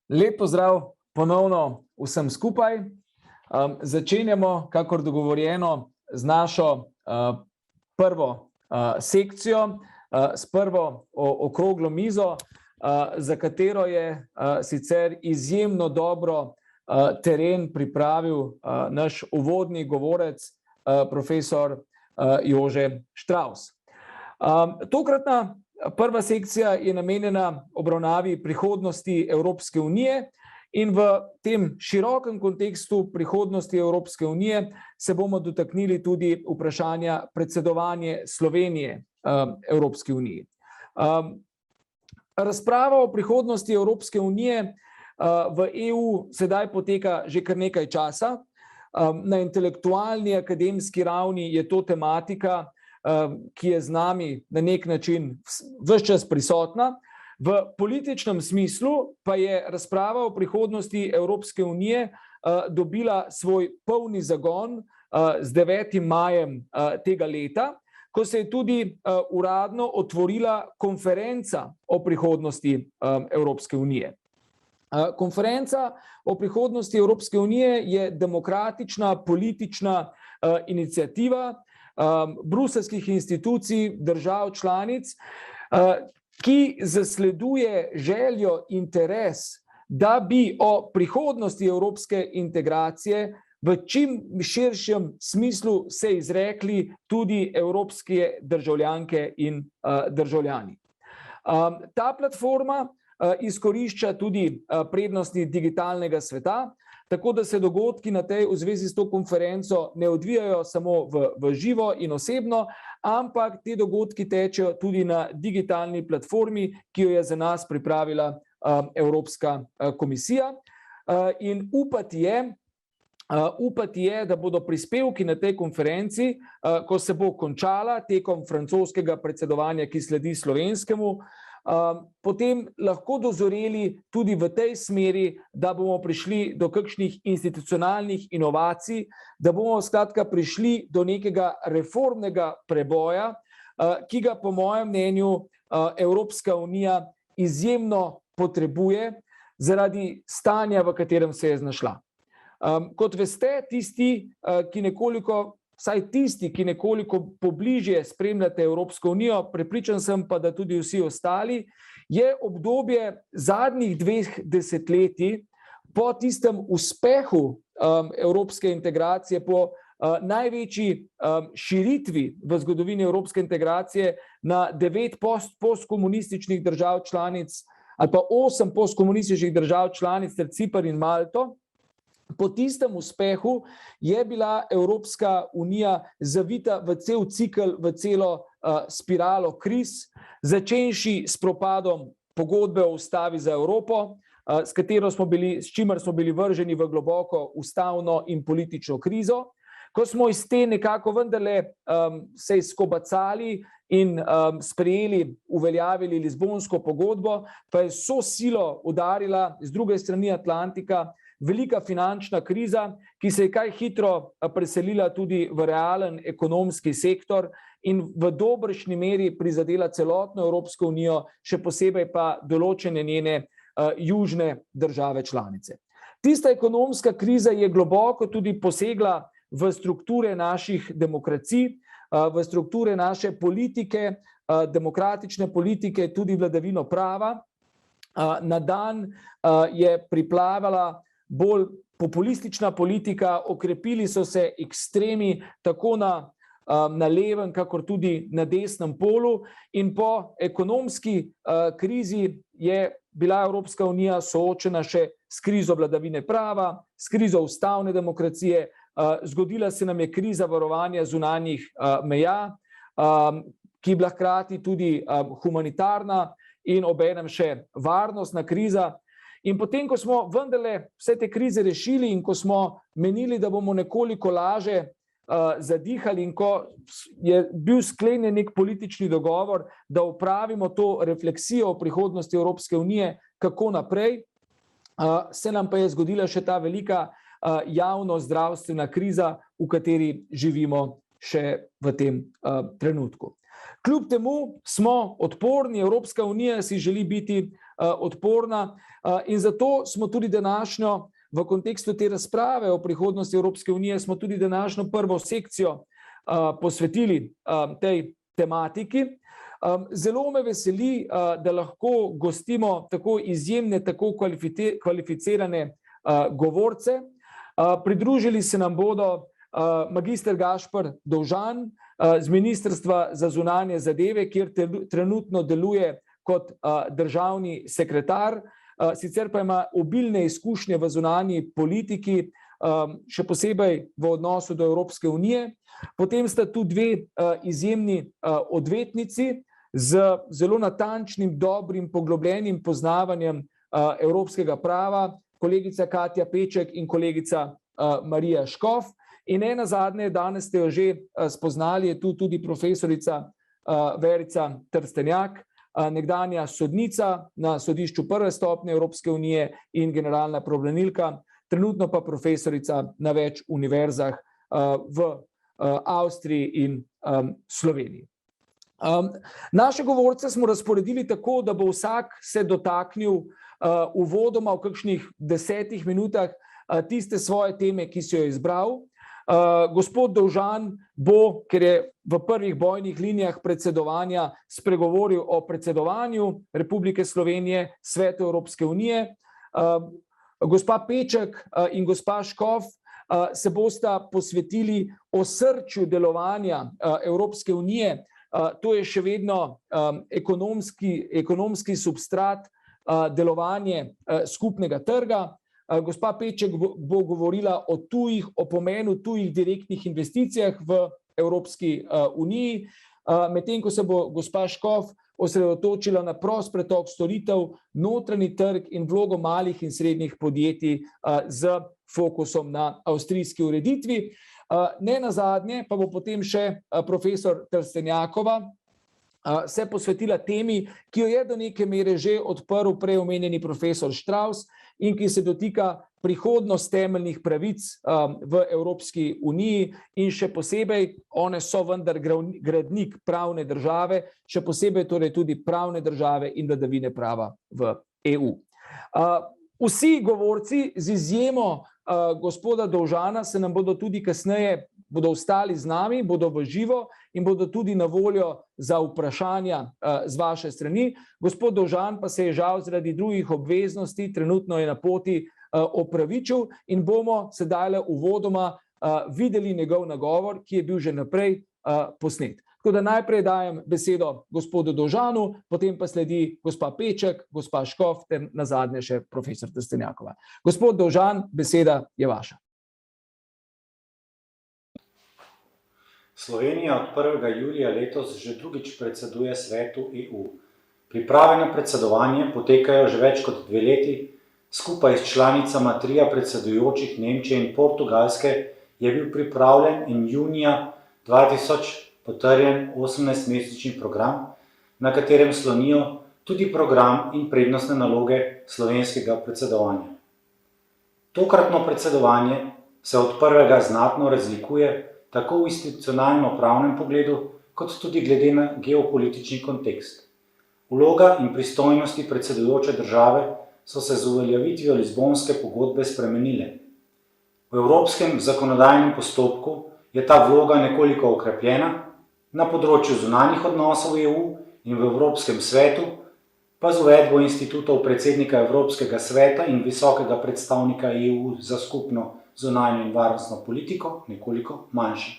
Lep pozdrav ponovno vsem skupaj. Začenjamo, kakor dogovorjeno, z našo prvo sekcijo, s prvo okroglo mizo, za katero je sicer izjemno dobro teren pripravil naš uvodni govorec, profesor Jože Štravs. Tokratna prva sekcija je namenjena obravnavi prihodnosti Evropske unije in v tem širokem kontekstu prihodnosti Evropske unije se bomo dotaknili tudi vprašanja predsedovanja Slovenije Evropski uniji. Razprava o prihodnosti Evropske unije v EU sedaj poteka že kar nekaj časa. Na intelektualni, akademski ravni je to tematika, ki je z nami na nek način ves čas prisotna. V političnem smislu pa je razprava o prihodnosti Evropske unije dobila svoj polni zagon z 9. majem tega leta, ko se je tudi uradno otvorila konferenca o prihodnosti Evropske unije. Konferenca o prihodnosti Evropske unije je demokratična politična iniciativa bruseljskih institucij, držav članic, ki zasleduje željo, interes, da bi o prihodnosti evropske integracije v čim širšem smislu se izrekli tudi evropske državljanke in državljani. Ta platforma izkorišča tudi prednosti digitalnega sveta, tako da se dogodki v zvezi s to konferenco ne odvijajo samo v živo in osebno, ampak te dogodki tečejo tudi na digitalni platformi, ki jo je za nas pripravila Evropska komisija. In upati je, da bodo prispevki na tej konferenci, ko se bo končala tekom francoskega predsedovanja, ki sledi slovenskemu, potem lahko dozoreli tudi v tej smeri, da bomo prišli do kakšnih institucionalnih inovacij, da bomo skratka prišli do nekega reformnega preboja, ki ga po mojem mnenju Evropska unija izjemno potrebuje zaradi stanja, v katerem se je znašla. Kot veste, vsaj tisti, ki nekoliko pobližje spremljate Evropsko unijo, prepričan sem pa, da tudi vsi ostali, je obdobje zadnjih 2 desetletij po tistem uspehu evropske integracije, po največji širitvi v zgodovini evropske integracije na 9 postkomunističnih držav članic ali pa 8 postkomunističnih držav članic ter Ciper in Malto. Po tistem uspehu je bila Evropska unija zavita v cel cikel, v celo spiralo kriz, začenši s propadom pogodbe o ustavi za Evropo, s čimer smo bili vrženi v globoko ustavno in politično krizo. Ko smo iz te nekako vendarle se izkobacali in sprejeli, uveljavili Lizbonsko pogodbo, pa je so silo udarila z druge strani Atlantika velika finančna kriza, ki se je kaj hitro preselila tudi v realen ekonomski sektor in v dobršni meri prizadela celotno Evropsko unijo, še posebej pa določene njene južne države članice. Tista ekonomska kriza je globoko tudi posegla v strukture naših demokracij, v strukture naše politike, demokratične politike, tudi vladavino prava. Na dan je priplavala bolj populistična politika, okrepili so se ekstremi tako na levem, kakor tudi na desnem polu, in po ekonomski krizi je bila Evropska unija soočena še s krizo vladavine prava, s krizo ustavne demokracije, zgodila se nam je kriza varovanja zunanjih meja, ki je bila hkrati tudi humanitarna in obenem še varnostna kriza. In potem, ko smo vendarle vse te krize rešili in ko smo menili, da bomo nekoliko laže zadihali in ko je bil sklenjen nek politični dogovor, da opravimo to refleksijo o prihodnosti Evropske unije, kako naprej, se nam pa je zgodila še ta velika javno-zdravstvena kriza, v kateri živimo še v tem trenutku. Kljub temu smo odporni, Evropska unija si želi biti odporna in zato smo tudi današnjo, v kontekstu te razprave o prihodnosti Evropske unije, smo tudi današnjo prvo sekcijo posvetili tej tematiki. Zelo me veseli, da lahko gostimo tako izjemne, tako kvalificirane govorce. Pridružili se nam bodo magister Gašper Dovžan z Ministrstva za zunanje zadeve, kjer trenutno deluje kot državni sekretar, sicer pa ima obilne izkušnje v zunanji politiki, še posebej v odnosu do Evropske unije. Potem sta tu dve izjemni odvetnici z zelo natančnim, dobrim, poglobljenim poznavanjem evropskega prava, kolegica Katja Peček in kolegica Marija Škof. In nenazadnje, danes ste jo že spoznali, je tu tudi profesorica Verica Trstenjak, nekdanja sodnica na sodišču prve stopnje Evropske unije in generalna pravobranilka, trenutno pa profesorica na več univerzah v Avstriji in Sloveniji. Naše govorce smo razporedili tako, da bo vsak se dotaknil uvodoma v kakšnih 10 minutah tiste svoje teme, ki si jo izbral. Gospod Dovžan bo, ker je v prvih bojnih linijah predsedovanja, spregovoril o predsedovanju Republike Slovenije Svetu Evropske unije. Gospa Peček in gospa Škof se bosta posvetili osrčju delovanja Evropske unije. To je še vedno ekonomski substrat delovanje skupnega trga. Gospa Peček bo govorila o pomenu tujih direktnih investicijah v Evropski uniji, medtem ko se bo gospa Škof osredotočila na prost pretok storitev, notranji trg in vlogo malih in srednjih podjetij z fokusom na avstrijski ureditvi. Nenazadnje pa bo potem še profesor Trstenjakova se posvetila temi, ki jo je do neke mere že odprl prej omenjeni profesor Štravs in ki se dotika prihodnost temeljnih pravic v Evropski uniji in še posebej, one so vendar gradnik pravne države, še posebej torej tudi pravne države in vladavine prava v EU. Vsi govorci z izjemo gospoda Dovžana se nam bodo tudi kasneje ostali z nami, bodo v živo in bodo tudi na voljo za vprašanja z vaše strani. Gospod Dovžan pa se je žal zaradi drugih obveznosti, trenutno je na poti, opravičil in bomo sedaj uvodoma videli njegov nagovor, ki je bil že naprej posnet. Tako da najprej dajem besedo gospodu Dovžanu, potem pa sledi gospa Peček, gospa Škof ter nazadnje še profesor Trstenjakova. Gospod Dovžan, beseda je vaša. Slovenija od 1. julija letos že drugič predseduje Svetu EU. Priprave na predsedovanje potekajo že več kot 2 leti. Skupaj s članicama trija predsedujočih Nemčije in Portugalske je bil pripravljen in junija 2000 potrjen 18-mesečni program, na katerem slonijo tudi program in prednostne naloge slovenskega predsedovanja. Tokratno predsedovanje se od prvega znatno razlikuje tako v institucionalno-pravnem pogledu, kot tudi glede na geopolitični kontekst. Vloga in pristojnosti predsedujoče države so se z uveljavitvijo Lizbonske pogodbe spremenile. V evropskem zakonodajnem postopku je ta vloga nekoliko okrepljena, na področju zunanjih odnosov EU in v Evropskem svetu pa z uvedbo institutov predsednika Evropskega sveta in visokega predstavnika EU za skupno zunanjo in varnostno politiko nekoliko manjša.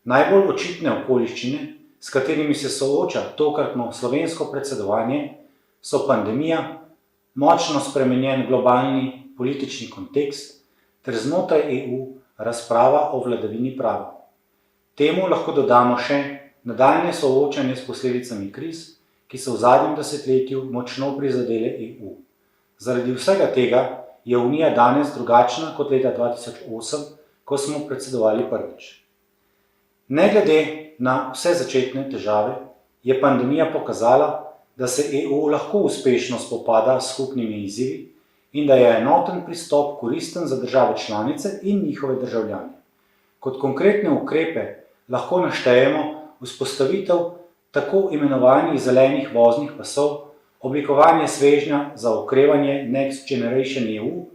Najbolj očitne okoliščine, s katerimi se sooča tokratno slovensko predsedovanje, so pandemija, močno spremenjen globalni politični kontekst ter znotraj EU razprava o vladavini prava. Temu lahko dodamo še nadaljnje soočanje s posledicami kriz, ki so v zadnjem desetletju močno prizadele EU. Zaradi vsega tega je Unija danes drugačna kot leta 2008, ko smo predsedovali prvič. Ne glede na vse začetne težave, je pandemija pokazala, da se EU lahko uspešno spopada s skupnimi izzivi in da je enoten pristop koristen za države članice in njihove državljane. Kot konkretne ukrepe lahko naštejemo vzpostavitev tako imenovanih zelenih voznih pasov, oblikovanje svežnja za okrevanje Next Generation EU,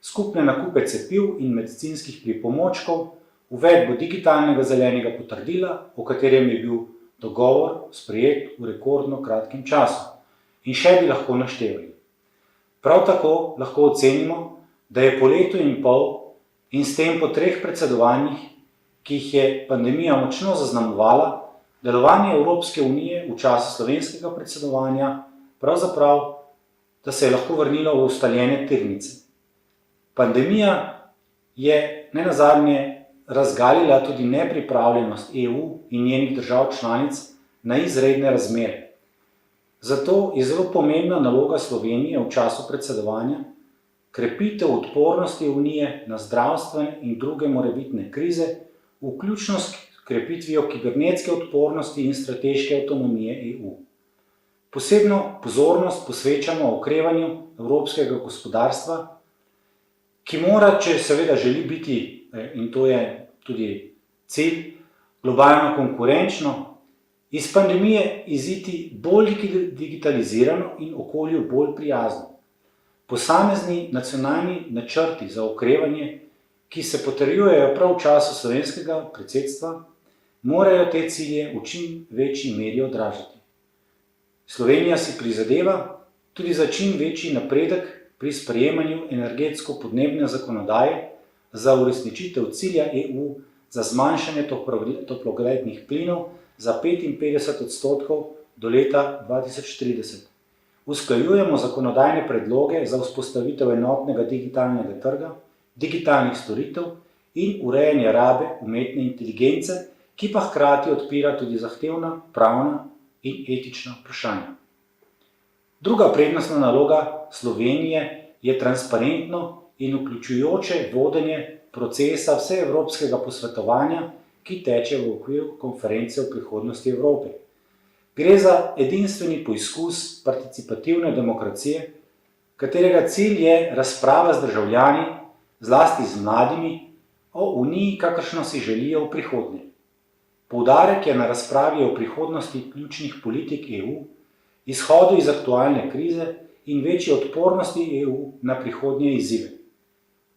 skupne nakupe cepiv in medicinskih pripomočkov, uvedbo digitalnega zelenega potrdila, o katerem je bil dogovor sprejet v rekordno kratkem času. In še bi lahko naštevali. Prav tako lahko ocenimo, da je po letu in pol in s tem po 3 predsedovanjih, ki jih je pandemija močno zaznamovala, delovanje Evropske unije v času slovenskega predsedovanja pravzaprav, da se je lahko vrnilo v ustaljene tirnice. Pandemija je nenazadnje razgalila tudi nepripravljenost EU in njenih držav članic na izredne razmere. Zato je zelo pomembna naloga Slovenije v času predsedovanja krepitev odpornosti Unije na zdravstvene in druge morebitne krize, vključno s krepitvijo kibernetske odpornosti in strateške avtonomije EU. Posebno pozornost posvečamo okrevanju evropskega gospodarstva, ki mora, če seveda želi biti, in to je tudi cilj, globalno konkurenčno, iz pandemije iziti bolj digitalizirano in okolju bolj prijazno. Posamezni nacionalni načrti za okrevanje, ki se potrjujejo prav v času slovenskega predsedstva, morajo te cilje v čim večji meri odražati. Slovenija si prizadeva tudi za čim večji napredek pri sprejemanju energetsko-podnebne zakonodaje za uresničitev cilja EU za zmanjšanje toplogrednih plinov za 55% do leta 2030. Usklajujemo zakonodajne predloge za vzpostavitev enotnega digitalnega trga, digitalnih storitev in urejanje rabe umetne inteligence, ki pa hkrati odpira tudi zahtevna, pravna in etična vprašanja. Druga prednostna naloga Slovenije je transparentno in vključujoče vodenje procesa vseevropskega posvetovanja, ki teče v okviru konference o prihodnosti Evrope. Gre za edinstveni poizkus participativne demokracije, katerega cilj je razprava z državljani, zlasti z mladimi, o Uniji, kakršno si želijo v prihodnje. Poudarek je na razpravi o prihodnosti ključnih politik EU, izhodu iz aktualne krize in večji odpornosti EU na prihodnje izzive.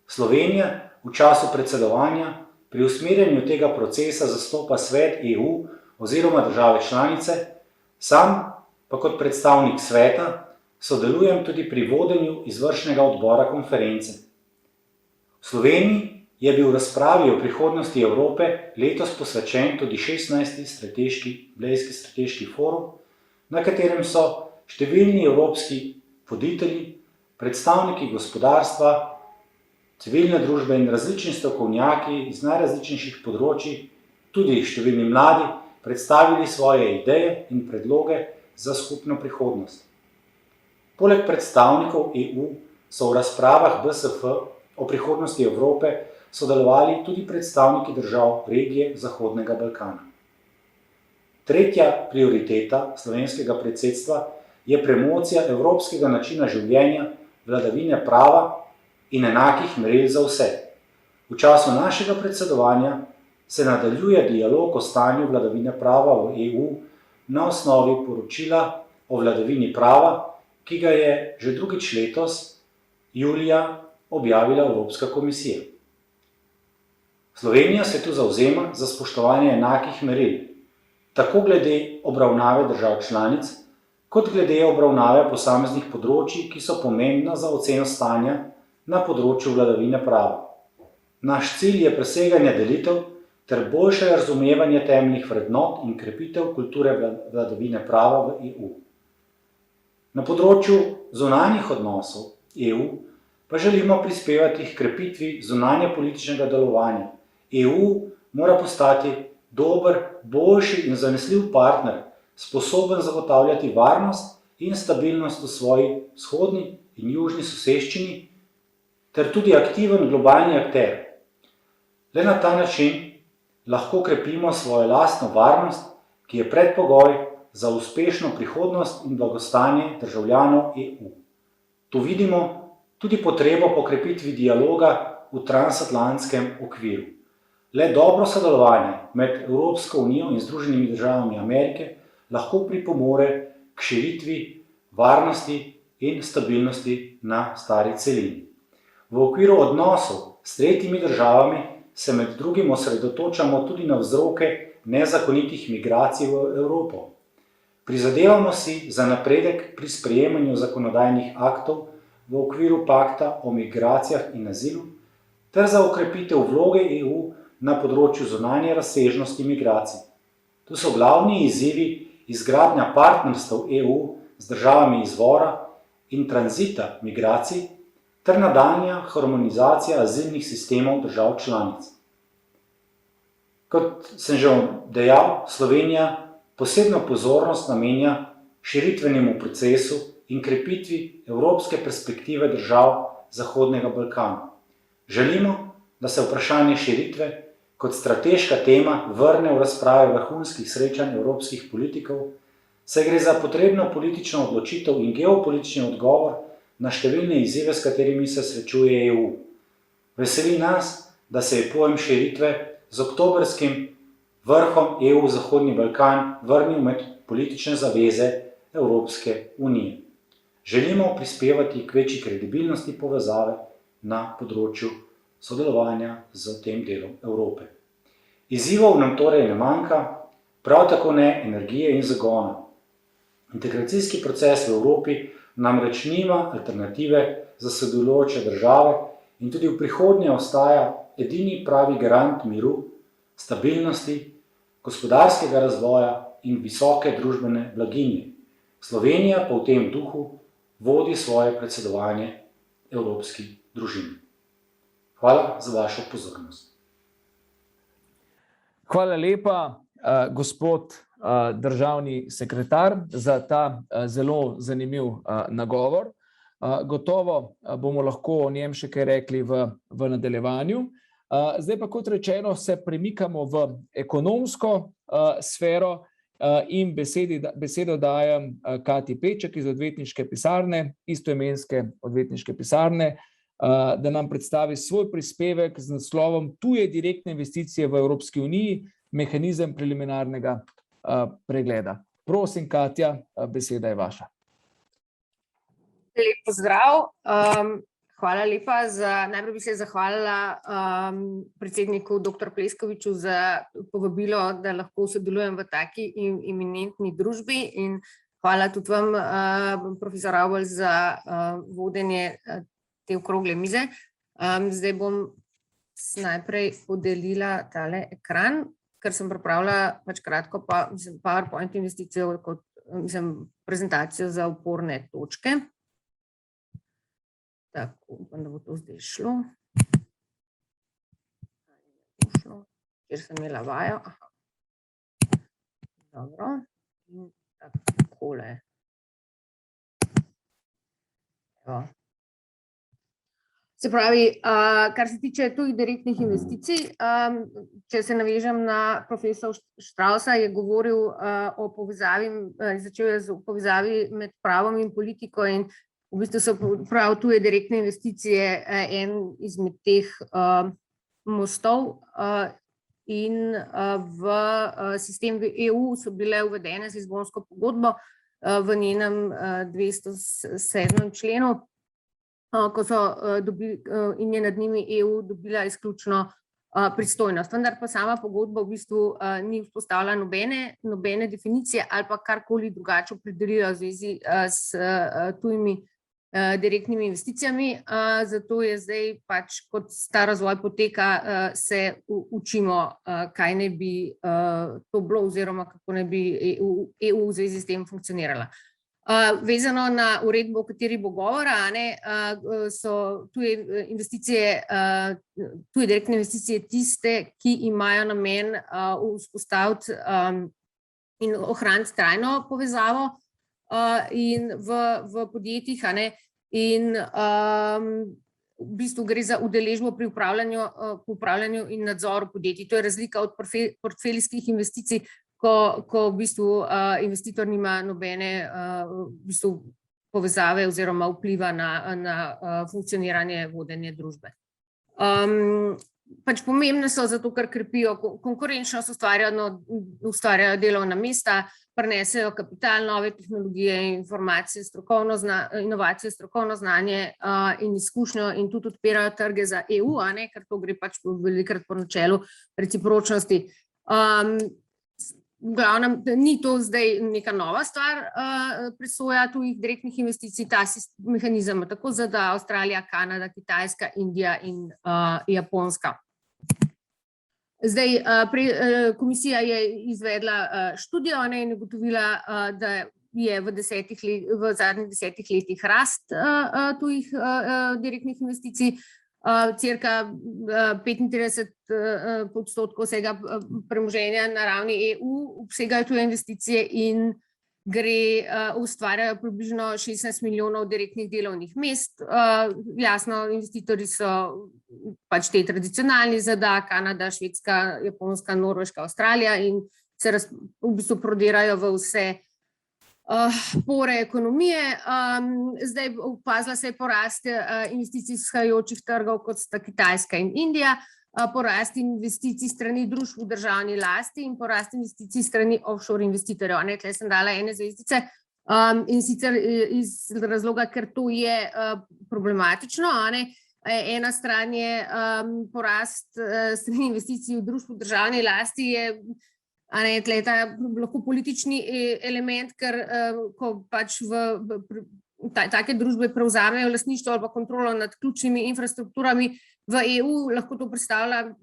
Slovenija v času predsedovanja pri usmerjanju tega procesa zastopa Svet EU oziroma države članice, sam pa kot predstavnik sveta sodelujem tudi pri vodenju izvršnega odbora konference. V Sloveniji je bil v razpravi o prihodnosti Evrope letos posvečen tudi 16. Blejski strateški forum, na katerem so številni evropski voditelji, predstavniki gospodarstva, civilne družbe in različni strokovnjaki iz najrazličnejših področij, tudi številni mladi, predstavili svoje ideje in predloge za skupno prihodnost. Poleg predstavnikov EU so v razpravah BSF o prihodnosti Evrope sodelovali tudi predstavniki držav regije Zahodnega Balkana. Tretja prioriteta slovenskega predsedstva je promocija evropskega načina življenja, vladavine prava in enakih meril za vse. V času našega predsedovanja se nadaljuje dialog o stanju vladavine prava v EU na osnovi poročila o vladavini prava, ki ga je že drugič letos, julija, objavila Evropska komisija. Slovenija se tu zavzema za spoštovanje enakih meril, tako glede obravnave držav članic, kot glede obravnave posameznih področij, ki so pomembna za oceno stanja na področju vladavine prava. Naš cilj je preseganje delitev ter boljše razumevanje temeljnih vrednot in krepitev kulture vladavine prava v EU. Na področju zunanjih odnosov EU pa želimo prispevati k krepitvi zunanjepolitičnega delovanja. EU mora postati dober, boljši in zanesljiv partner, sposoben zagotavljati varnost in stabilnost v svoji vzhodni in južni soseščini, ter tudi aktiven globalni akter. Le na ta način lahko krepimo svojo lastno varnost, ki je predpogoj za uspešno prihodnost in blagostanje državljanov EU. Tu vidimo tudi potrebo po krepitvi dialoga v transatlantskem okviru. Le dobro sodelovanje med Evropsko unijo in Združenimi državami Amerike lahko pripomore k širitvi varnosti in stabilnosti na stari celini. V okviru odnosov s tretjimi državami se med drugim osredotočamo tudi na vzroke nezakonitih migracij v Evropo. Prizadevamo si za napredek pri sprejemanju zakonodajnih aktov v okviru pakta o migracijah in azilu ter za okrepitev vloge EU na področju zunanje razsežnosti migracij. Tu so glavni izzivi izgradnja partnerstev EU z državami izvora in tranzita migracij ter nadaljnja harmonizacija azilnih sistemov držav članic. Kot sem že dejal, Slovenija posebno pozornost namenja širitvenemu procesu in krepitvi evropske perspektive držav Zahodnega Balkana. Želimo, da se vprašanje širitve kot strateška tema vrne v razprave vrhunskih srečanj evropskih politikov, saj gre za potrebno politično odločitev in geopolitični odgovor na številne izzive, s katerimi se srečuje EU. Veseli nas, da se je pojem širitve z oktobrskim vrhom EU Zahodni Balkan vrnil med politične zaveze Evropske unije. Želimo prispevati k večji kredibilnosti povezave na področju sodelovanja z tem delom Evrope. Izzivov nam torej ne manjka, prav tako ne energije in zagona. Integracijski proces v Evropi namreč nima alternative za sodelujoče države in tudi v prihodnje ostaja edini pravi garant miru, stabilnosti, gospodarskega razvoja in visoke družbene blaginje. Slovenija pa v tem duhu vodi svoje predsedovanje evropski družini. Hvala za vašo pozornost. Hvala lepa, gospod državni sekretar, za ta zelo zanimiv nagovor. Gotovo bomo lahko o njem še kaj rekli v nadaljevanju. Zdaj pa, kot rečeno, se premikamo v ekonomsko sfero in besedo dajem Katji Peček iz odvetniške pisarne, istoimenske odvetniške pisarne, da nam predstavi svoj prispevek z naslovom Tuje direktne investicije v Evropski uniji, mehanizem preliminarnega pregleda. Prosim, Katja, beseda je vaša. Lep pozdrav. Hvala lepa. Najprej bi se zahvalila predsedniku dr. Pleskoviču za povabilo, da lahko sodelujem v taki eminentni družbi, in hvala tudi vam, profesor Avbelj, za vodenje te okrogle mize. Zdaj bom najprej podelila tale ekran, ker sem pripravila pač kratko PowerPoint investicijo kot prezentacijo za oporne točke. Tako, upam, da bo to zdaj šlo. Kjer sem imela vajo. Dobro. In takole. Evo. Se pravi, kar se tiče tujih direktnih investicij, če se navežem na profesor Štravsa, je govoril o povezavi, začel je z povezavi med pravom in politiko, in v bistvu so prav tuje direktne investicije en izmed teh mostov, in v sistem EU so bile uvedene z Lizbonsko pogodbo v njenem 207. členu, ko so in je nad njimi EU dobila izključno pristojnost. Vendar pa sama pogodba v bistvu ni vzpostavila nobene definicije ali pa karkoli drugače opredelila v zvezi s tujimi direktnimi investicijami, zato je zdaj pač, kot ta razvoj poteka, se učimo, kaj naj bi to bilo oziroma kako naj bi EU v zvezi s tem funkcionirala. Vezano na uredbo, o kateri bo govora, so tuje direktne investicije tiste, ki imajo namen vzpostaviti in ohraniti trajno povezavo in v podjetjih, in v bistvu gre za udeležbo pri upravljanju in nadzoru podjetij. To je razlika od portfeljskih investicij, ko v bistvu investitor nima nobene povezave oziroma vpliva na funkcioniranje vodenje družbe. pač pomembne so zato, ker krepijo konkurenčnost, ustvarjajo delovna mesta, prinesejo kapital, nove tehnologije, informacije, inovacije, strokovno znanje in izkušnjo in tudi odpirajo trge za EU, ker to gre pač velikokrat po načelu recipročnosti. V glavnem, ni to zdaj neka nova stvar, presoja tujih direktnih investicij, ta mehanizem, tako ZDA, Avstralija, Kanada, Kitajska, Indija in Japonska. Zdaj, komisija je izvedla študijo in ugotovila, da je v zadnjih 10 letih rast tujih direktnih investicij, cirka 35% vsega premoženja na ravni EU obsegajo tuje investicije in ustvarjajo približno 16 milijonov direktnih delovnih mest. Jasno, investitorji so pač te tradicionalni ZDA, Kanada, Švedska, Japonska, Norveška, Avstralija in se v bistvu prodirajo v vse pore ekonomije. Zdaj opazila se je porast investicij izhajajočih trgov, kot sta Kitajska in Indija, porast investicij strani družb v državni lasti in porast investicij strani offshore investitorjev. Tukaj sem dala ene zvezdice in sicer iz razloga, ker to je problematično. Ena stran je porast strani investicij v družb v državni lasti je lahko politični element, ker ko pač take družbe prevzamejo lastništvo ali pa kontrolo nad ključnimi infrastrukturami v EU, lahko to predstavlja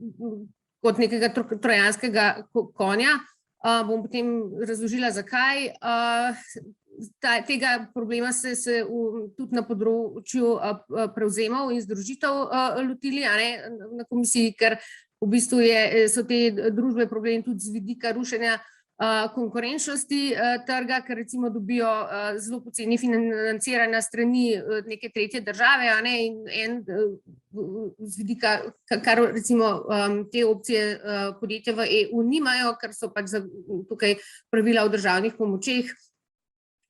kot nekega trojanskega konja. Bom potem razložila, zakaj. Tega problema se tudi na področju prevzemov in združitev lotili na komisiji, ker v bistvu so te družbe problem tudi z vidika rušenja konkurenčnosti trga, ker recimo dobijo zelo poceni financiranja strani neke tretje države in z vidika, kar recimo te opcije podjetja v EU nimajo, ker so pač tukaj pravila o državnih pomočeh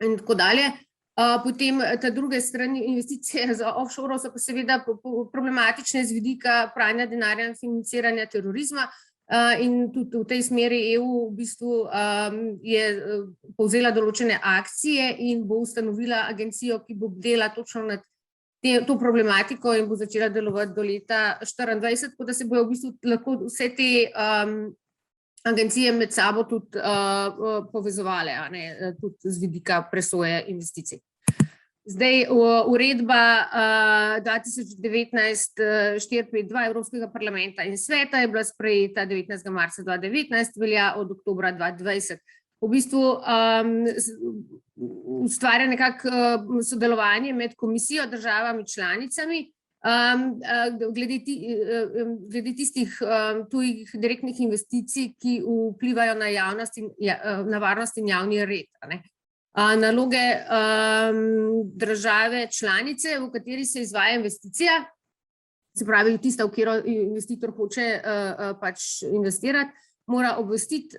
in tako dalje. Potem ta druge strani investicije za offshore so pa seveda problematične z vidika pranja denarja in financiranja terorizma in tudi v tej smeri EU v bistvu je povzela določene akcije in bo ustanovila agencijo, ki bo bdela točno nad to problematiko in bo začela delovati do leta 2024, tako da se bojo v bistvu lahko vse te agencije med sabo tudi povezovale, tudi z vidika presoje investicij. Zdaj, uredba 2019-452 Evropskega parlamenta in sveta je bila sprejeta 19. marca 2019, velja od oktobra 2020. V bistvu ustvarja nekako sodelovanje med komisijo, državami, članicami, glede tistih tujih direktnih investicij, ki vplivajo na varnost in javni red. Naloge države članice, v kateri se izvaja investicija, se pravi tista, v katero investitor hoče pač investirati, mora obvestiti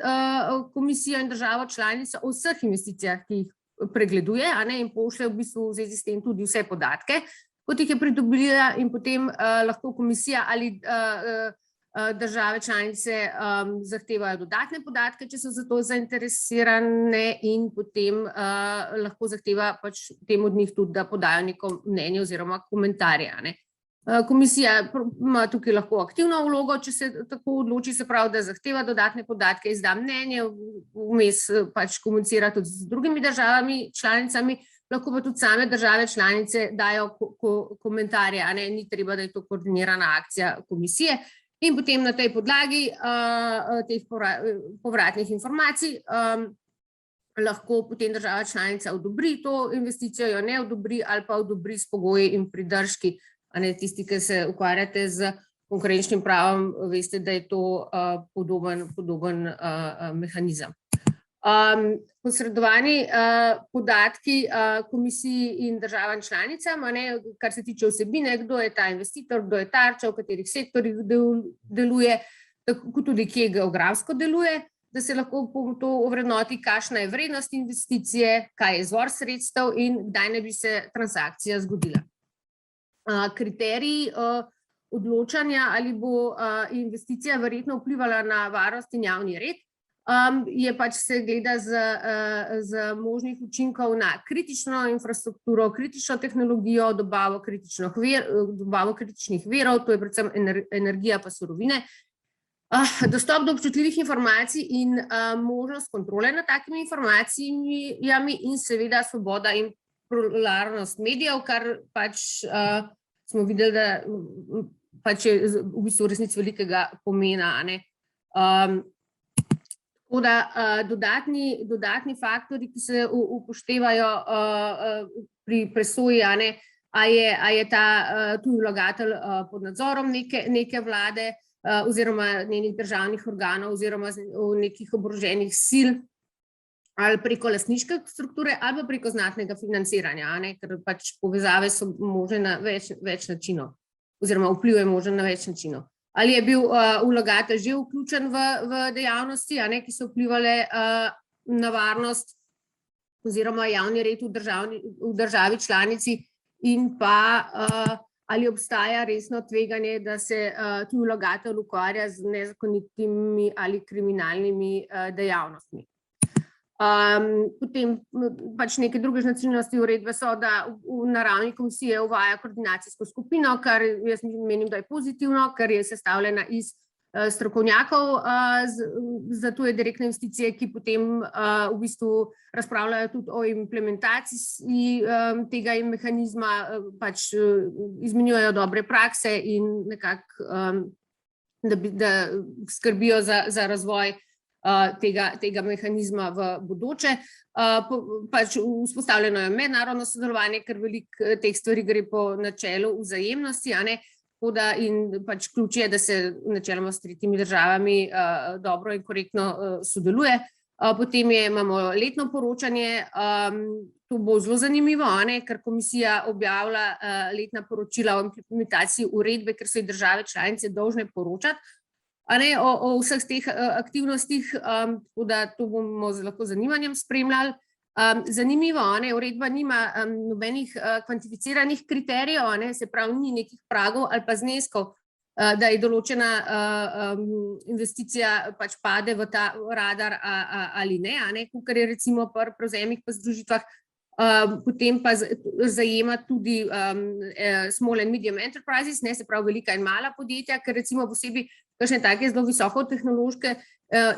komisijo in državo članico o vseh investicijah, ki jih pregleduje in pošlje v bistvu v zvezi s tem tudi vse podatke, kot jih je pridobila, in potem lahko komisija ali države članice zahtevajo dodatne podatke, če so za to zainteresirane, in potem lahko zahteva pač potem od njih tudi, da podajo neko mnenje oziroma komentarje. Komisija ima tukaj lahko aktivno vlogo, če se tako odloči, se pravi, da zahteva dodatne podatke, izda mnenje, vmes pač komunicira tudi z drugimi državami članicami, lahko pa tudi same države članice dajo komentarje, ni treba, da je to koordinirana akcija komisije. In potem na tej podlagi teh povratnih informacij lahko potem država članica odobri to investicijo, jo ne odobri ali pa odobri s pogoji in pridržki. Tisti, ki se ukvarjate z konkurenčnim pravom, veste, da je to podoben mehanizem. Posredovani podatki komisiji in državam članicam, kar se tiče vsebine, kdo je ta investitor, kdo je tarča, v katerih sektorjih deluje, tako tudi kje geografsko deluje, da se lahko to ovrednoti, kakšna je vrednost investicije, kaj je izvor sredstev in kdaj naj bi se transakcija zgodila. Kriteriji odločanja, ali bo investicija verjetno vplivala na varnost in javni red, je pač se gleda z možnih učinkov na kritično infrastrukturo, kritično tehnologijo, dobavo kritičnih virov, to je predvsem energija pa surovine, dostop do občutljivih informacij in možnost kontrole nad takimi informacijami in seveda svoboda in pluralnost medijev, kar pač smo videli, da pač je v bistvu v resnici velikega pomena. Tako da dodatni faktori, ki se upoštevajo pri presoji, a je ta tuj vlagatelj pod nadzorom neke vlade oziroma njenih državnih organov oziroma nekih oboroženih sil ali preko lastniške strukture ali pa preko znatnega financiranja, ker pač povezave so možne na več načinov oziroma vpliv je možen na več načinov. Ali je bil vlagatelj že vključen v dejavnosti, ki so vplivale na varnost oziroma javni red v državi članici in pa ali obstaja resno tveganje, da se tuj vlagatelj ukvarja z nezakonitimi ali kriminalnimi dejavnostmi. Potem pač neke druge značilnosti uredbe so, da na ravni komisije uvaja koordinacijsko skupino, kar jaz menim, da je pozitivno, ker je sestavljena iz strokovnjakov za tuje direktne investicije, ki potem v bistvu razpravljajo tudi o implementaciji tega mehanizma, pač izmenjujejo dobre prakse in nekako da skrbijo za razvoj tega mehanizma v bodoče. Pač vzpostavljeno je mednarodno sodelovanje, ker veliko teh stvari gre po načelu vzajemnosti, in pač ključ je, da se načeloma s tretjimi državami dobro in korektno sodeluje. Potem imamo letno poročanje, to bo zelo zanimivo, ker komisija objavlja letna poročila o implementaciji uredbe, ker so jih države članice dolžne poročati o vseh teh aktivnostih, tako da to bomo z lahko zanimanjem spremljali. Zanimivo, uredba nima nobenih kvantificiranih kriterijev, se pravi, ni nekih pragov ali pa zneskov, da je določena investicija pač pade v ta radar ali ne, kakor je recimo pri prevzemih pa združitvah. Potem pa zajema tudi small and medium enterprises, se pravi velika in mala podjetja, ker recimo posebej kakšne take zelo visokotehnološke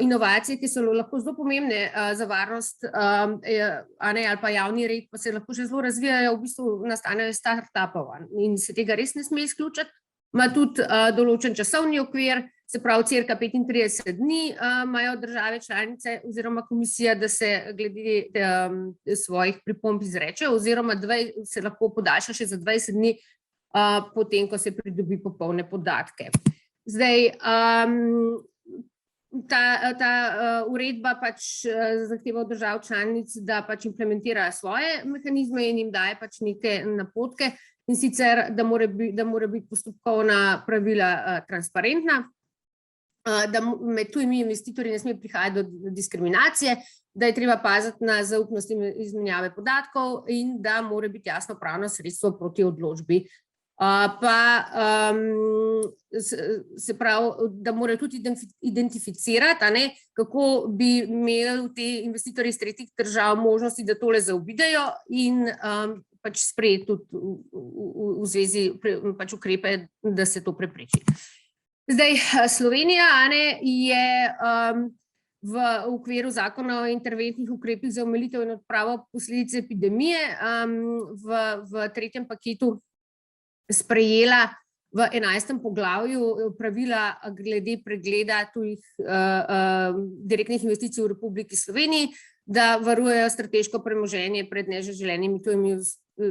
inovacije, ki so lahko zelo pomembne za varnost ali pa javni red, pa se lahko že zelo razvijajo, v bistvu nastanejo start-upov in se tega res ne sme izključiti. Ima tudi določen časovni okvir, se pravi cirka 35 dni imajo države članice oziroma komisija, da se glede svojih pripomb izreče, oziroma se lahko podaljša še za 20 dni, potem, ko se pridobi popolne podatke. Zdaj, ta uredba pač zahteva od držav članic, da pač implementirajo svoje mehanizme in jim daje pač neke napotke, in sicer, da mora biti postopkovna pravila transparentna, da med tujimi investitorji ne sme prihajati do diskriminacije, da je treba paziti na zaupnost in izmenjave podatkov in da mora biti jasno pravno sredstvo proti odločbi. Pa se pravi, da morajo tudi identificirati, kako bi imeli te investitorji iz tretjih držav možnosti, da tole zaobidejo in pač sprejeti tudi v zvezi pač ukrepe, da se to prepreči. Zdaj, Slovenija je v okviru zakona o interventnih ukrepih za omilitev in odpravo posledic epidemije v tretjem paketu sprejela v 11. poglavju pravila glede pregleda tujih direktnih investicij v Republiki Sloveniji, da varujejo strateško premoženje pred neželenimi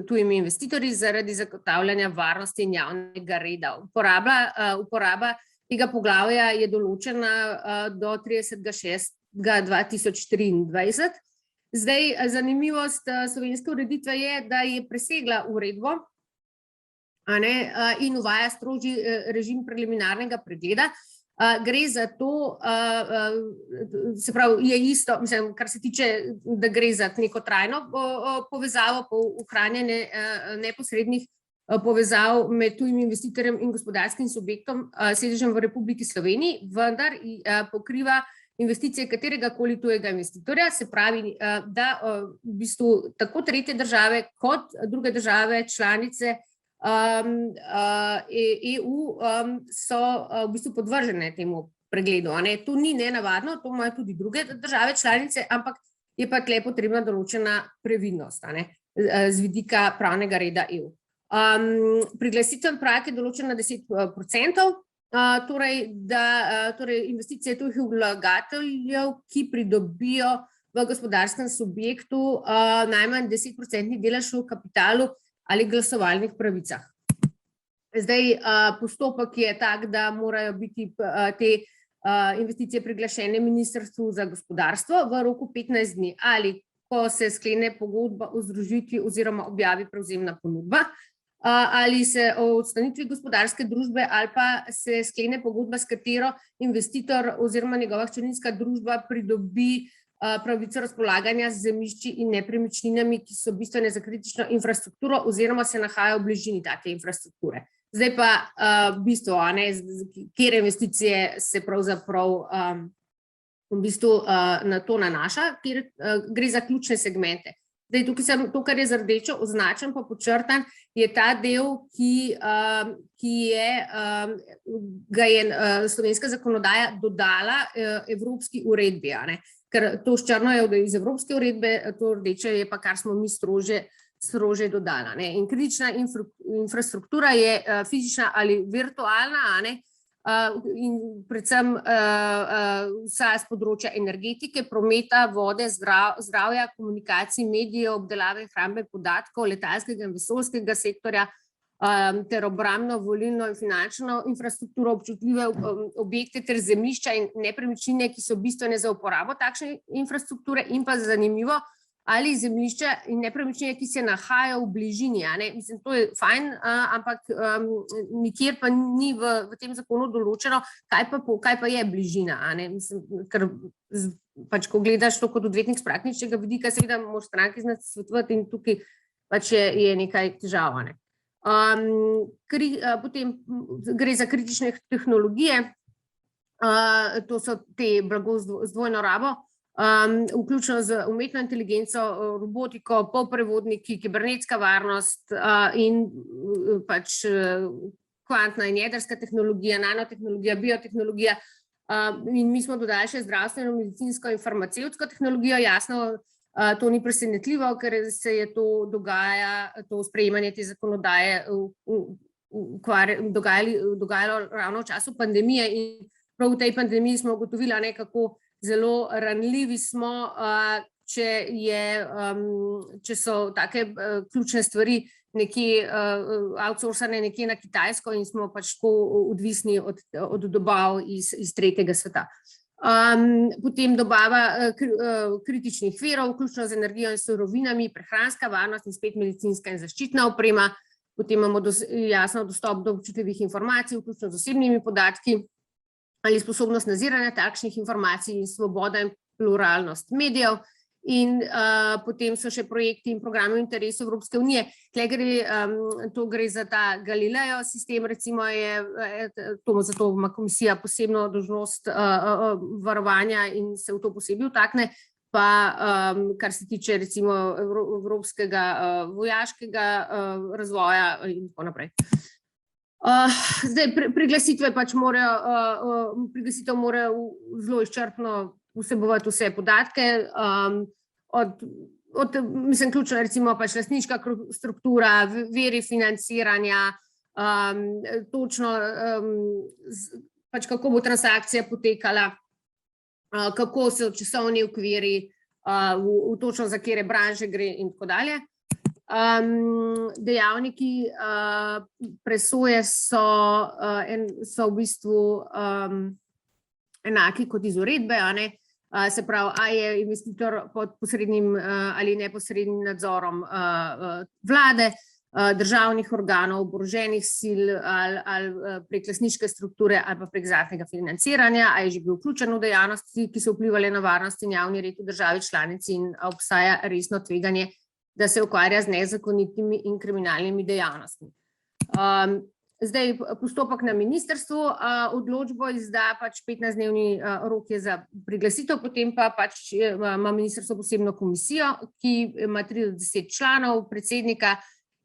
tujimi investitorji zaradi zagotavljanja varnosti in javnega reda. Uporaba tega poglavja je določena do 30.6.2023. Zdaj, zanimivost slovenske ureditve je, da je presegla uredbo in uvaja strožji režim preliminarnega pregleda. Gre za to, se pravi, je isto, mislim, kar se tiče, da gre za neko trajno povezavo po ohranjanje neposrednih povezav med tujim investitorjem in gospodarskim subjektom sedežem v Republiki Sloveniji, vendar pokriva investicije kateregakoli tujega investitorja, se pravi, da v bistvu tako tretje države kot druge države članice EU so v bistvu podvržene temu pregledu. To ni nenavadno, to imajo tudi druge države članice, ampak je pa tle potrebna določena previdnost z vidika pravnega reda EU. Priglasitveni prag je določen na 10%, torej investicije tujih vlagateljev, ki pridobijo v gospodarskem subjektu najmanj 10% delež v kapitalu ali glasovalnih pravicah. Zdaj, postopek je tak, da morajo biti te investicije priglašene Ministrstvu za gospodarstvo v roku 15 dni, ali ko se sklene pogodba o združitvi oziroma objavi prevzemna ponudba, ali se o odstranitvi gospodarske družbe, ali pa se sklene pogodba, s katero investitor oziroma njegova hčerinska družba pridobi pravico razpolaganja z zemljišči in nepremičninami, ki so bistvene za kritično infrastrukturo oziroma se nahajajo v bližini take infrastrukture. Zdaj pa bistvo, kjer investicije se pravzaprav v bistvu na to nanaša, kjer gre za ključne segmente. Zdaj, tukaj to, kar je z rdečo označen pa podčrtan, je ta del, ga je slovenska zakonodaja dodala evropski uredbi, ker to s črno je iz evropske uredbe, to rdeče je pa, kar smo mi strože dodala. In kritična infrastruktura je fizična ali virtualna, in predvsem vsa z področja energetike, prometa, vode, zdravja, komunikacij, medijev, obdelave, hrambe podatkov, letalskega in vesoljskega sektorja ter obrambno, volilno in finančno infrastrukturo, občutljive objekte ter zemljišča in nepremičnine, ki so bistvene za uporabo takšne infrastrukture, in pa zanimivo, ali zemljišča in nepremičnine, ki se nahajajo v bližini. Mislim, to je fajn, ampak nikjer pa ni v tem zakonu določeno, kaj pa je bližina. Mislim, ker pač, ko gledaš to kot odvetnik z praktičnega vidika, seveda moraš stranki znati svetovati in tukaj pač je nekaj težav. Potem gre za kritične tehnologije, to so te blago z dvojno rabo, vključno z umetno inteligenco, robotiko, polprevodniki, kibernetska varnost in pač kvantna in jedrska tehnologija, nanotehnologija, biotehnologija, in mi smo dodali še zdravstveno, medicinsko in farmacevtsko tehnologijo. Jasno, to ni presenetljivo, ker se je to sprejemanje te zakonodaje dogajalo ravno v času pandemije, in prav v tej pandemiji smo ugotovili, kako zelo ranljivi smo, če so take ključne stvari nekje outsourcane nekje na Kitajsko in smo pač tako odvisni od dobav iz tretjega sveta. Potem dobava kritičnih virov, vključno z energijo in surovinami, prehranska varnost in spet medicinska in zaščitna oprema. Potem imamo jasno dostop do občutljivih informacij, vključno z osebnimi podatki, ali sposobnost nadziranja takšnih informacij in svoboda in pluralnost medijev. In potem so še projekti in programi v interesu Evropske unije. To gre za ta Galileo sistem, recimo zato ima komisija posebno dolžnost varovanja in se v to posebej vtakne, pa kar se tiče recimo evropskega vojaškega razvoja in tako naprej. Zdaj, priglasitev morajo zelo izčrpno vsebovati vse podatke, ključno recimo pač lastniška struktura, viri financiranja, točno pač kako bo transakcija potekala, kako so časovni okviri, točno za katere branže gre in tako dalje. Dejavniki presoje so v bistvu enaki kot iz uredbe, se pravi, a je investitor pod posrednim ali neposrednim nadzorom vlade, državnih organov, oboroženih sil ali prek lastniške strukture ali pa prek zahtevnega financiranja, a je že bil vključen v dejavnosti, ki so vplivali na varnost in javni red v državi članici in obstaja resno tveganje, da se ukvarja z nezakonitimi in kriminalnimi dejavnostmi. Zdaj postopek na ministrstvu, odločbo izda pač 15-dnevni rok je za priglasitev, potem pa pač ima ministrstvo posebno komisijo, ki ima 3 do 10 članov, predsednika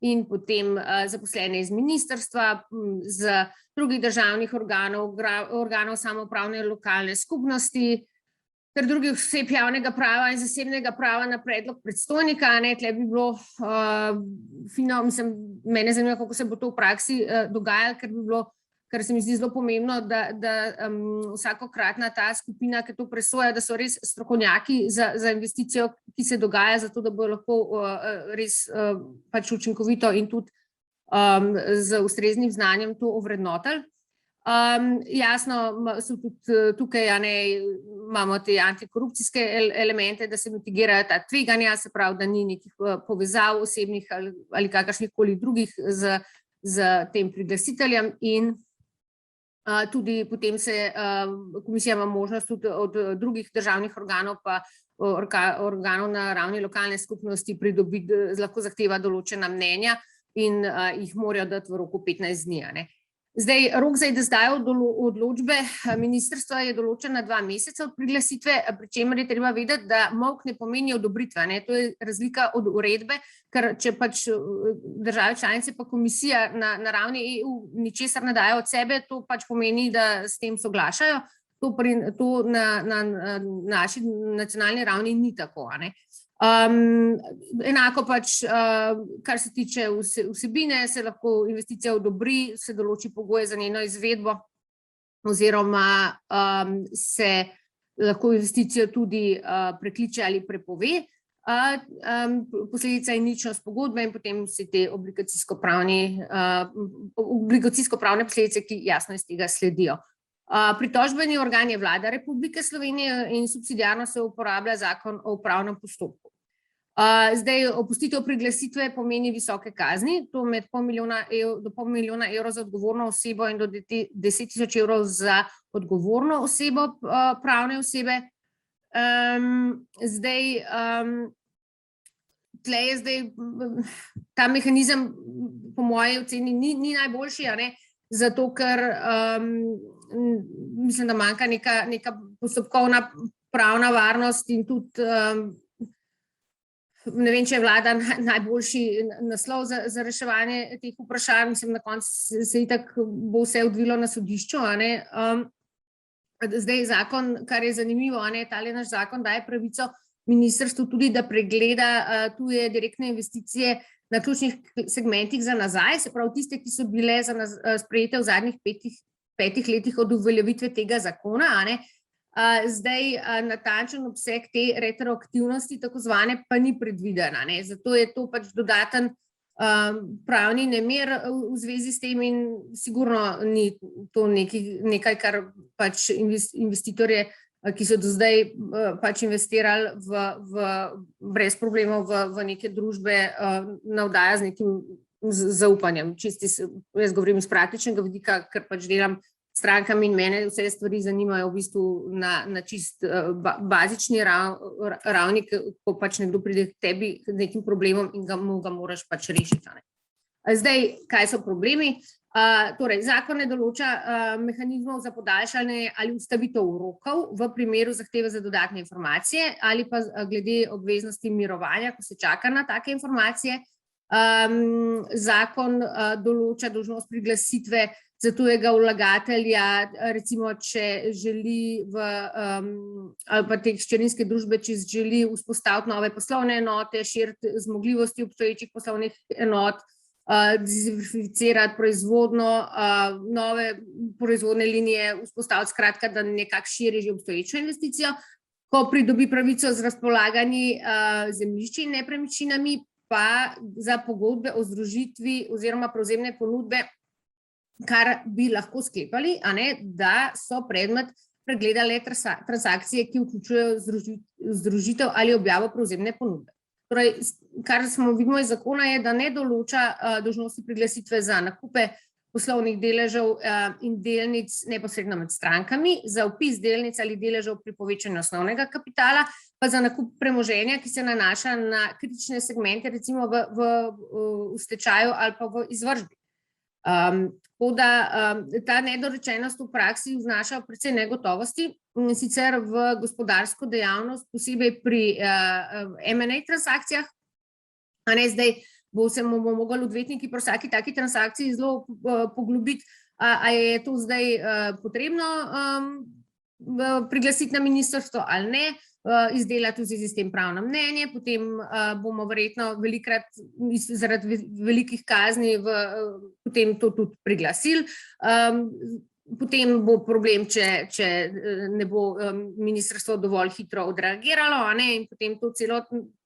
in potem zaposlene iz ministrstva, z drugih državnih organov samoupravne lokalne skupnosti, ter drugih oseb javnega prava in zasebnega prava na predlog predstojnika. Tle bi bilo fino, mislim, mene zanima, kako se bo to v praksi dogajalo, ker se mi zdi zelo pomembno, da vsakokratna ta skupina, ki to presoja, da so res strokovnjaki za investicijo, ki se dogaja, zato da bo lahko res pač učinkovito in tudi z ustreznim znanjem to ovrednotili. Jasno so tudi tukaj, imamo te antikorupcijske elemente, da se mitigirajo ta tveganja, se pravi, da ni nekih povezav osebnih ali kakršnih koli drugih z tem priglasiteljem, in tudi potem komisija ima možnost tudi od drugih državnih organov pa organov na ravni lokalne skupnosti pridobiti, lahko zahteva določena mnenja in jih morajo dati v roku 15 dni. Zdaj, rok za izdajo odločbe ministrstva je določen na 2 meseca od priglasitve, pri čemer je treba vedeti, da molk ne pomeni odobritve. To je razlika od uredbe, ker če pač države članice pa komisija na ravni EU ničesar ne dajo od sebe, to pač pomeni, da s tem soglašajo. To na naši nacionalni ravni ni tako. Enako pač, kar se tiče vsebine, se lahko investicija odobri, se določi pogoje za njeno izvedbo, oziroma se lahko investicijo tudi prekliče ali prepove. Posledica je ničnost pogodbe in potem vse te obligacijsko-pravne posledice, ki jasno iz tega sledijo. Pritožbeni organ je Vlada Republike Slovenije in subsidiarno se uporablja Zakon o upravnem postopku. Zdaj, opustitev priglasitve pomeni visoke kazni, to med do pol milijona evrov za odgovorno osebo in do 10.000 evrov za odgovorno osebo pravne osebe. Zdaj, tle je zdaj ta mehanizem po moji oceni ni najboljši, zato ker mislim, da manjka neka postopkovna pravna varnost in tudi ne vem, če je vlada najboljši naslov za reševanje teh vprašanj. Mislim, na koncu se itak bo vse odvilo na sodišču. Zdaj zakon, kar je zanimivo, tale naš zakon daje pravico ministrstvu tudi, da pregleda tuje direktne investicije na ključnih segmentih za nazaj, se pravi tiste, ki so bile sprejete v zadnjih 5 letih od uveljavitve tega zakona. Zdaj natančen obseg te retroaktivnosti, tako zvane, pa ni predviden. Zato je to pač dodaten pravni nemir v zvezi s tem in sigurno ni to nekaj, kar pač investitorje, ki so do zdaj pač investirali brez problemov v neke družbe, navdaja z nekim zaupanjem. Jaz govorim iz praktičnega vidika, ker pač delam strankam in mene vse stvari zanimajo v bistvu na čist bazični ravni, ko pač nekdo pride k tebi z nekim problemom in ga moraš pač rešiti. Zdaj, kaj so problemi? Torej, zakon ne določa mehanizmov za podaljšanje ali ustavitev rokov v primeru zahteve za dodatne informacije ali pa glede obveznosti mirovanja, ko se čaka na take informacije. Zakon določa dolžnost priglasitve za tujega vlagatelja, recimo, če želi ali pa te hčerinske družbe, če želi vzpostaviti nove poslovne enote, širiti zmogljivosti obstoječih poslovnih enot, diversificirati proizvodno, nove proizvodne linije vzpostaviti, skratka, da nekako širi že obstoječo investicijo. Ko pridobi pravico z razpolaganji zemljišči in nepremičninami, pa za pogodbe o združitvi oziroma prevzemne ponudbe, kar bi lahko sklepali, da so predmet pregleda le transakcije, ki vključujejo združitev ali objavo prevzemne ponudbe. Torej, kar smo vidimo iz zakona je, da ne določa dolžnosti priglasitve za nakupe poslovnih deležev in delnic neposredno med strankami, za vpis delnic ali deležev pri povečanju osnovnega kapitala, pa za nakup premoženja, ki se nanaša na kritične segmente, recimo v stečaju ali pa v izvršbi. Tako da ta nedorečenost v praksi vnaša precej negotovosti, sicer v gospodarsko dejavnost, posebej pri M&A transakcijah. Zdaj se bomo mogli odvetniki pri vsaki taki transakciji zelo poglobiti, a je to zdaj potrebno priglasiti na ministrstvo ali ne, izdelati v zvezi s tem pravno mnenje, potem bomo verjetno velikrat zaradi velikih kazni potem to tudi priglasili. Potem bo problem, če ne bo ministrstvo dovolj hitro odreagiralo, in potem to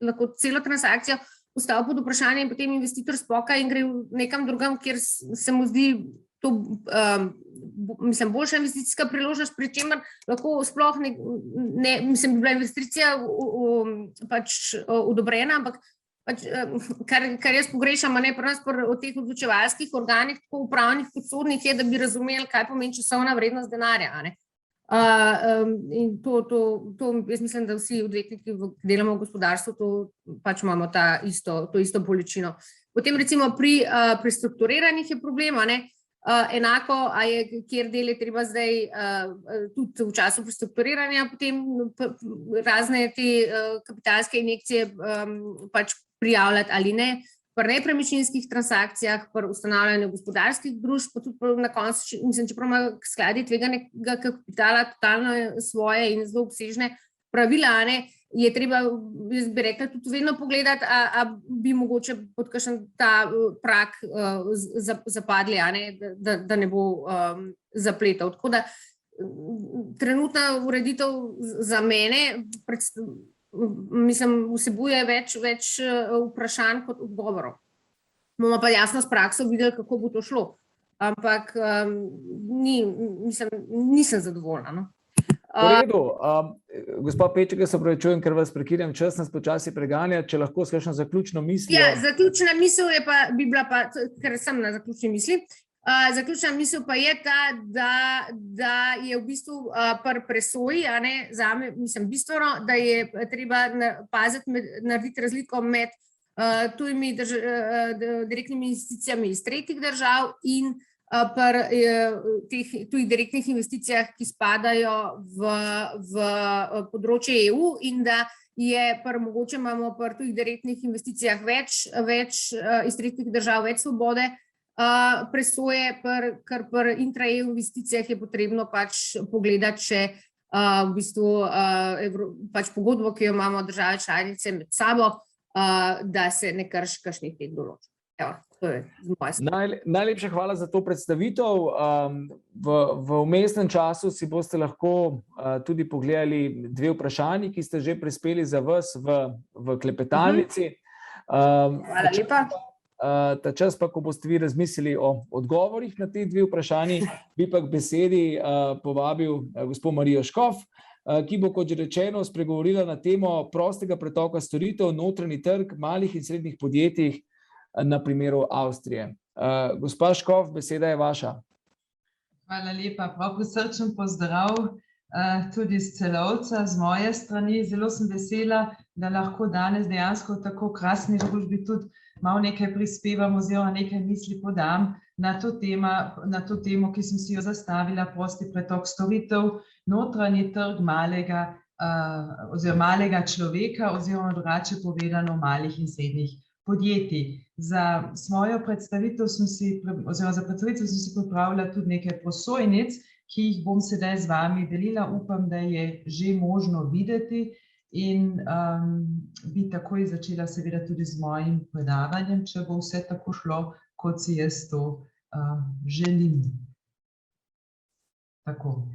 lahko celo transakcijo postavil pod vprašanje in potem investitor spoka in gre nekam drugam, kjer se mu zdi to boljša investicijska priložnost, pri čemer lahko sploh bi bila investicija pač odobrena, ampak kar jaz pogrešam, pri nas v teh odločevalskih organih, tako upravnih kot sodnih, je, da bi razumeli, kaj pomeni časovna vrednost denarja. In to jaz mislim, da vsi odvetniki, ki delamo v gospodarstvu, to pač imamo to isto bolečino. Potem recimo pri strukturiranih je problem, enako, kjer del je treba zdaj tudi v času prestrukturiranja potem razne te kapitalske injekcije pač prijavljati ali ne, pri nepremičninskih transakcijah, pri ustanavljanju gospodarskih družb, pa tudi na koncu, čeprav ima skladi tveganega kapitala totalno svoje in zelo obsežne pravila, je treba, jaz bi rekla, tudi vedno pogledati, a bi mogoče pod kakšen ta prak zapadli, da ne bo zapletal. Tako da trenutna ureditev za mene vsebuje več vprašanj kot odgovorov. Bomo pa jasno s prakso videli, kako bo to šlo. Ampak nisem zadovoljna. V redu. Gospa Peček, se opravičujem, ker vas prekidam, čas nas počasi preganja, če lahko s kakšno zaključno mislijo. Ja, zaključna misel bi bila pa, ker sem na zaključni misli, zaključna misel pa je ta, da je v bistvu pri presoji, zame bistveno, da je treba paziti, narediti razliko med tujimi direktnimi investicijami iz tretjih držav in pri tujih direktnih investicijah, ki spadajo v področje EU, in da je mogoče imamo pri tujih direktnih investicijah več iz tretjih držav, več svobode presoje, ker pri intra-EU investicijah je potrebno pač pogledati, če v bistvu pač pogodbo, ki jo imamo države članice med sabo, da se ne krši kakšnih teh določb. Najlepša hvala za to predstavitev. V vmesnem času si boste lahko tudi pogledali dve vprašanji, ki ste že prispeli za vas v klepetalnici. Hvala lepa. Ta čas pa, ko boste vi razmislili o odgovorih na te dve vprašanji, bi pa k besedi povabil gospod Marijo Škof, ki bo, kot že rečeno, spregovorila na temo prostega pretoka storitev, notranji trg malih in srednjih podjetij na primeru Avstrije. Gospa Škof, beseda je vaša. Hvala lepa, prav prisrčen pozdrav tudi iz Celovca, z moje strani. Zelo sem vesela, da lahko danes dejansko v tako krasni družbi tudi malo nekaj prispevam oziroma nekaj misli podam na to temo, ki sem si jo zastavila, prosti pretok storitev, notranji trg malega človeka oziroma drugače povedano malih in srednjih podjetij. Za svojo predstavitev sem si pripravila tudi nekaj prosojnic, ki jih bom sedaj z vami delila. Upam, da je že možno videti in bi takoj začela seveda tudi z mojim predavanjem, če bo vse tako šlo, kot si jaz to želim. Tako.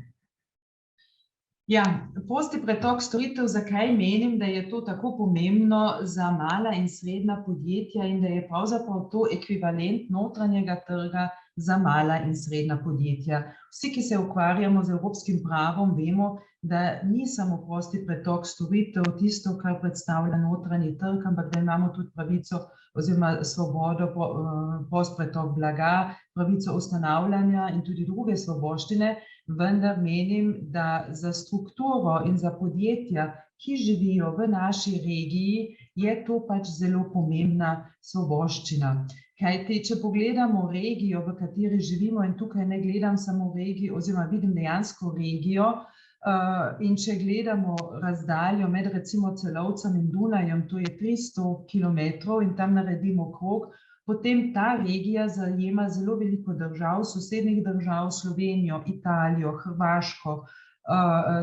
Ja, prosti pretok storitev, zakaj menim, da je to tako pomembno za mala in srednja podjetja in da je pravzaprav to ekvivalent notranjega trga za mala in srednja podjetja. Vsi, ki se ukvarjamo z evropskim pravom, vemo, da ni samo prosti pretok storitev tisto, kar predstavlja notranji trg, ampak da imamo tudi pravico oziroma svobodo, prost pretok blaga, pravico ustanavljanja in tudi druge svoboščine, vendar menim, da za strukturo in za podjetja, ki živijo v naši regiji, je to pač zelo pomembna svoboščina. Kajti, če pogledamo regijo, v kateri živimo, in tukaj ne gledam samo regijo, oziroma vidim dejansko regijo, in če gledamo razdaljo med recimo Celovcem in Dunajem, to je 300 kilometrov in tam naredimo krog, potem ta regija zajema zelo veliko držav, sosednjih držav, Slovenijo, Italijo, Hrvaško,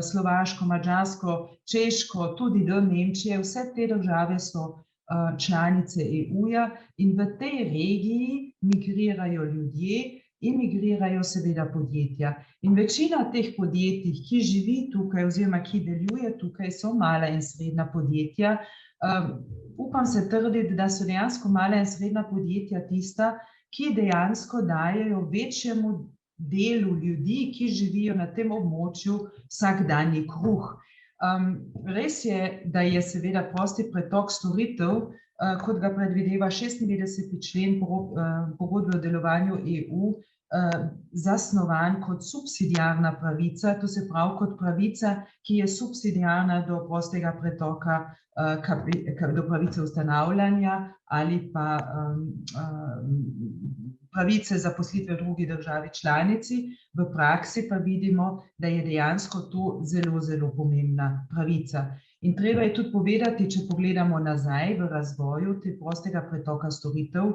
Slovaško, Madžarsko, Češko, tudi del Nemčije. Vse te države so članice EU-ja in v tej regiji migrirajo ljudje in migrirajo seveda podjetja. In večina teh podjetij, ki živi tukaj oziroma ki deluje tukaj, so mala in srednja podjetja. Upam se trditi, da so dejansko mala in srednja podjetja tista, ki dejansko dajejo večjemu delu ljudi, ki živijo na tem območju, vsakdanji kruh. Res je, da je seveda prosti pretok storitev, kot ga predvideva 96. člen pogodbe o delovanju EU, zasnovan kot subsidiarna pravica, to se pravi kot pravica, ki je subsidiarna do prostega pretoka, do pravice ustanavljanja ali pa pravice zaposlitve v drugi državi članici. V praksi pa vidimo, da je dejansko to zelo, zelo pomembna pravica. In treba je tudi povedati, če pogledamo nazaj v razvoju te prostega pretoka storitev,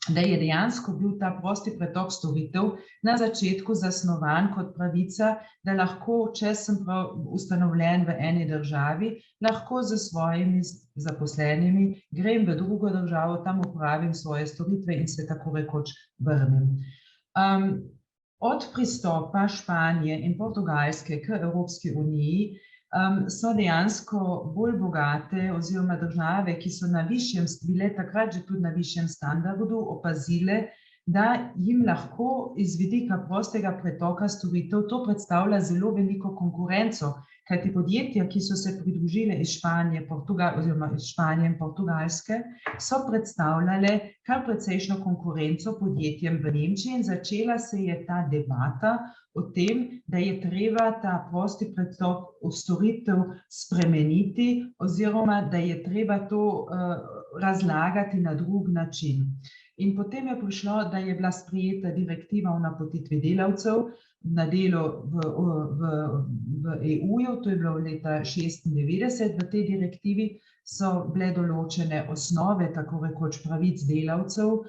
da je dejansko bil ta prosti pretok storitev na začetku zasnovan kot pravica, da lahko, če sem ustanovljen v eni državi, lahko z svojimi zaposlenimi grem v drugo državo, tam opravim svoje storitve in se tako rekoč vrnem. Od pristopa Španije in Portugalske k Evropski uniji so dejansko bolj bogate oziroma države, ki so bile takrat že tudi na višjem standardu, opazile, da jim lahko iz vidika prostega pretoka storitev to predstavlja zelo veliko konkurenco, kajti podjetja, ki so se pridružile iz Španije, oziroma iz Španije in Portugalske, so predstavljale kar precejšno konkurenco podjetjem v Nemčiji in začela se je ta debata o tem, da je treba ta prosti pretok storitev spremeniti oziroma da je treba to razlagati na drug način. In potem je prišlo, da je bila sprejeta direktiva o napotitvi delavcev na delo v EU-ju, to je bilo leta 1996. V tej direktivi so bile določene osnove, tako rekoč pravic delavcev,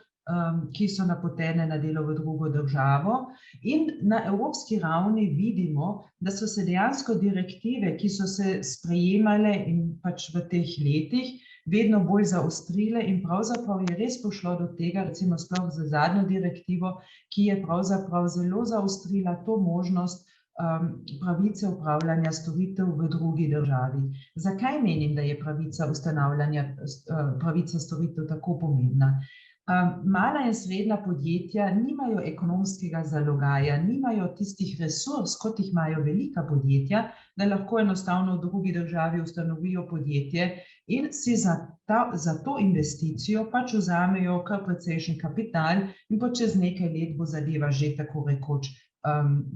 ki so napotene na delo v drugo državo. In na evropski ravni vidimo, da so se dejansko direktive, ki so se sprejemale in pač v teh letih, vedno bolj zaostrile in pravzaprav je res prišlo do tega, recimo sploh za zadnjo direktivo, ki je pravzaprav zelo zaostrila to možnost pravice upravljanja storitev v drugi državi. Zakaj menim, da je pravica ustanavljanja pravice storitev tako pomembna? Mala in srednja podjetja nimajo ekonomskega zalogaja, nimajo tistih resurs, kot jih imajo velika podjetja, da lahko enostavno v drugi državi ustanovijo podjetje in si za to investicijo pač vzamejo kar precejšen kapital in pa čez nekaj let bo zadeva že tako rekoč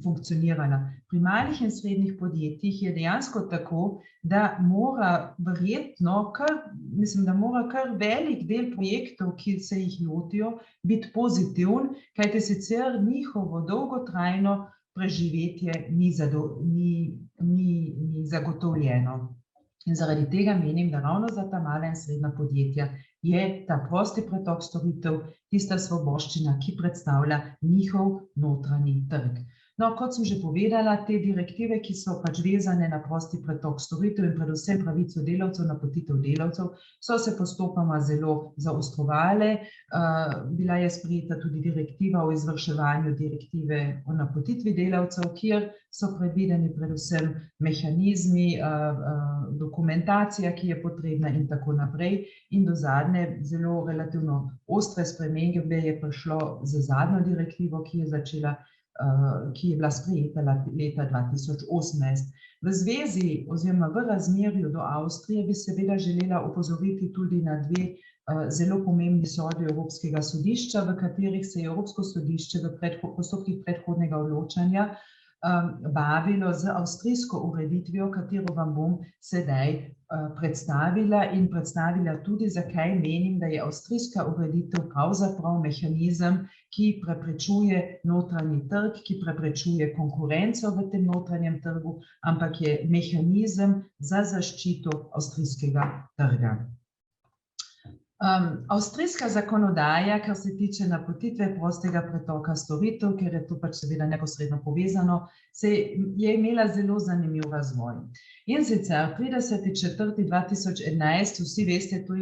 funkcionirala. Pri malih in srednjih podjetjih je dejansko tako, da mora verjetno kar velik del projektov, ki se jih lotijo, biti pozitiven, kajti sicer njihovo dolgotrajno preživetje ni zagotovljeno. In zaradi tega menim, da ravno za ta mala in srednja podjetja je ta prosti pretok storitev tista svoboščina, ki predstavlja njihov notranji trg. No, kot sem že povedala, te direktive, ki so pač vezane na prosti pretok storitev in predvsem pravico delavcev, napotitev delavcev, so se postopoma zelo zaostrovale. Bila je sprejeta tudi direktiva o izvrševanju direktive o napotitvi delavcev, kjer so predvideni predvsem mehanizmi, dokumentacija, ki je potrebna in tako naprej. In do zadnje zelo relativno ostre spremembe je prišlo z zadnjo direktivo, ki je bila sprejeta leta 2018. V zvezi oziroma v razmerju do Avstrije bi seveda želela opozoriti tudi na dve zelo pomembni sodbi Evropskega sodišča, v katerih se je Evropsko sodišče v postopkih predhodnega odločanja bavilo z avstrijsko ureditvijo, katero vam bom sedaj predstavila in predstavila tudi, zakaj menim, da je avstrijska ureditev pravzaprav mehanizem, ki preprečuje notranji trg, ki preprečuje konkurenco v tem notranjem trgu, ampak je mehanizem za zaščito avstrijskega trga. Avstrijska zakonodaja, kar se tiče napotitve prostega pretoka storitev, ker je to pač seveda neposredno povezano, je imela zelo zanimiv razvoj. In sicer 30.4.2011, vsi veste, to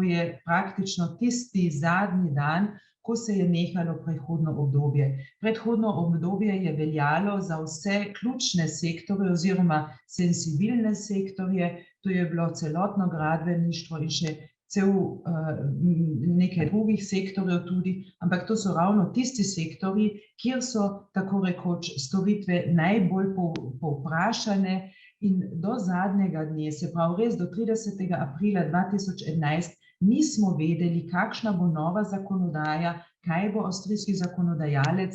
je praktično tisti zadnji dan, ko se je nehalo prehodno obdobje. Predhodno obdobje je veljalo za vse ključne sektorje oziroma sensibilne sektorje, to je bilo celotno gradbeništvo in še nekaj drugih sektorjev tudi, ampak to so ravno tisti sektorji, kjer so tako rekoč storitve najbolj povprašane in do zadnjega dne, se pravi res do 30. aprila 2011, nismo vedeli, kakšna bo nova zakonodaja, kaj bo avstrijski zakonodajalec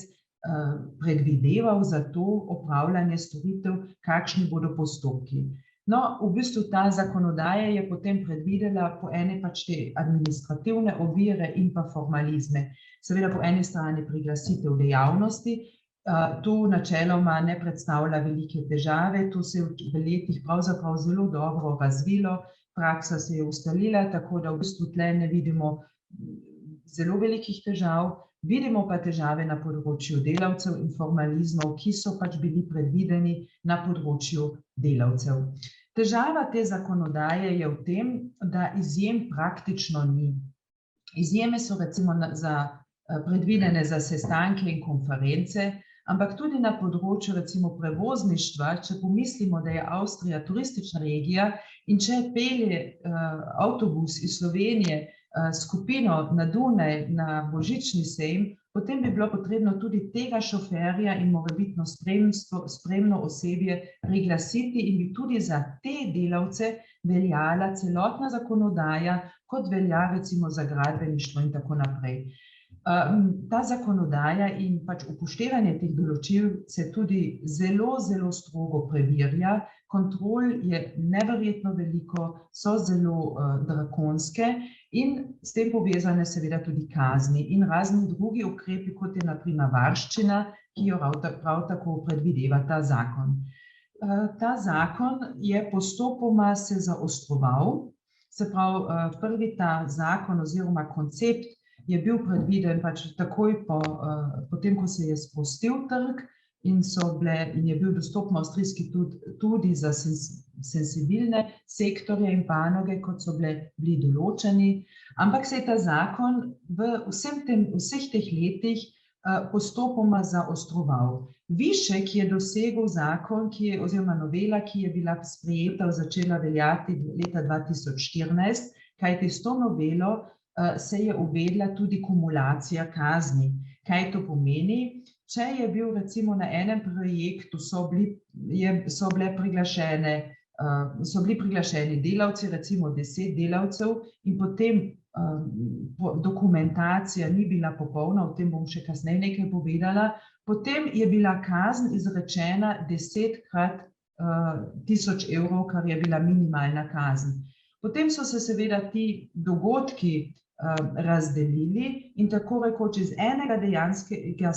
predvideval za to opravljanje storitev, kakšni bodo postopki. No, v bistvu ta zakonodaja je potem predvidela po ene pač te administrativne ovire in pa formalizme. Seveda po eni strani priglasitev dejavnosti, to načeloma ne predstavlja velike težave, to se je v letih pravzaprav zelo dobro razvilo, praksa se je ustalila, tako da v bistvu tle ne vidimo zelo velikih težav, vidimo pa težave na področju delavcev in formalizmov, ki so pač bili predvideni na področju delavcev. Težava te zakonodaje je v tem, da izjem praktično ni. Izjeme so recimo predvidene za sestanke in konference, ampak tudi na področju recimo prevozništva, če pomislimo, da je Avstrija turistična regija in če pelje avtobus iz Slovenije skupino na Dunaj na božični sejem, potem bi bilo potrebno tudi tega šoferja in morebitno spremno osebje priglasiti in bi tudi za te delavce veljala celotna zakonodaja, kot velja recimo za gradbeništvo in tako naprej. Ta zakonodaja in pač upoštevanje teh določil se tudi zelo, zelo strogo preverja, kontrol je neverjetno veliko, so zelo drakonske in s tem povezane seveda tudi kazni in razni drugi ukrepi, kot je na primer varščina, ki jo prav tako predvideva ta zakon. Ta zakon je postopoma se zaostroval, se pravi prvi ta zakon oziroma koncept je bil predviden pač takoj potem, ko se je sprostil trg in je bil dostopen avstrijski tudi za sensibilne sektorje in panoge, kot so bili določeni, ampak se je ta zakon v vseh teh letih postopoma zaostroval. Višek je dosegel zakon, oziroma novela, ki je bila sprejeta, začela veljati leta 2014, kajti s to novelo se je uvedla tudi kumulacija kazni. Kaj to pomeni? Če je bil recimo na enem projektu so bili priglašeni delavci, recimo 10 delavcev in potem dokumentacija ni bila popolna, o tem bom še kasneje nekaj povedala, potem je bila kazen izrečena 10-krat 1000 evrov, kar je bila minimalna kazen. Potem so se seveda ti dogodki razdelili in tako rekoč iz enega dejanskega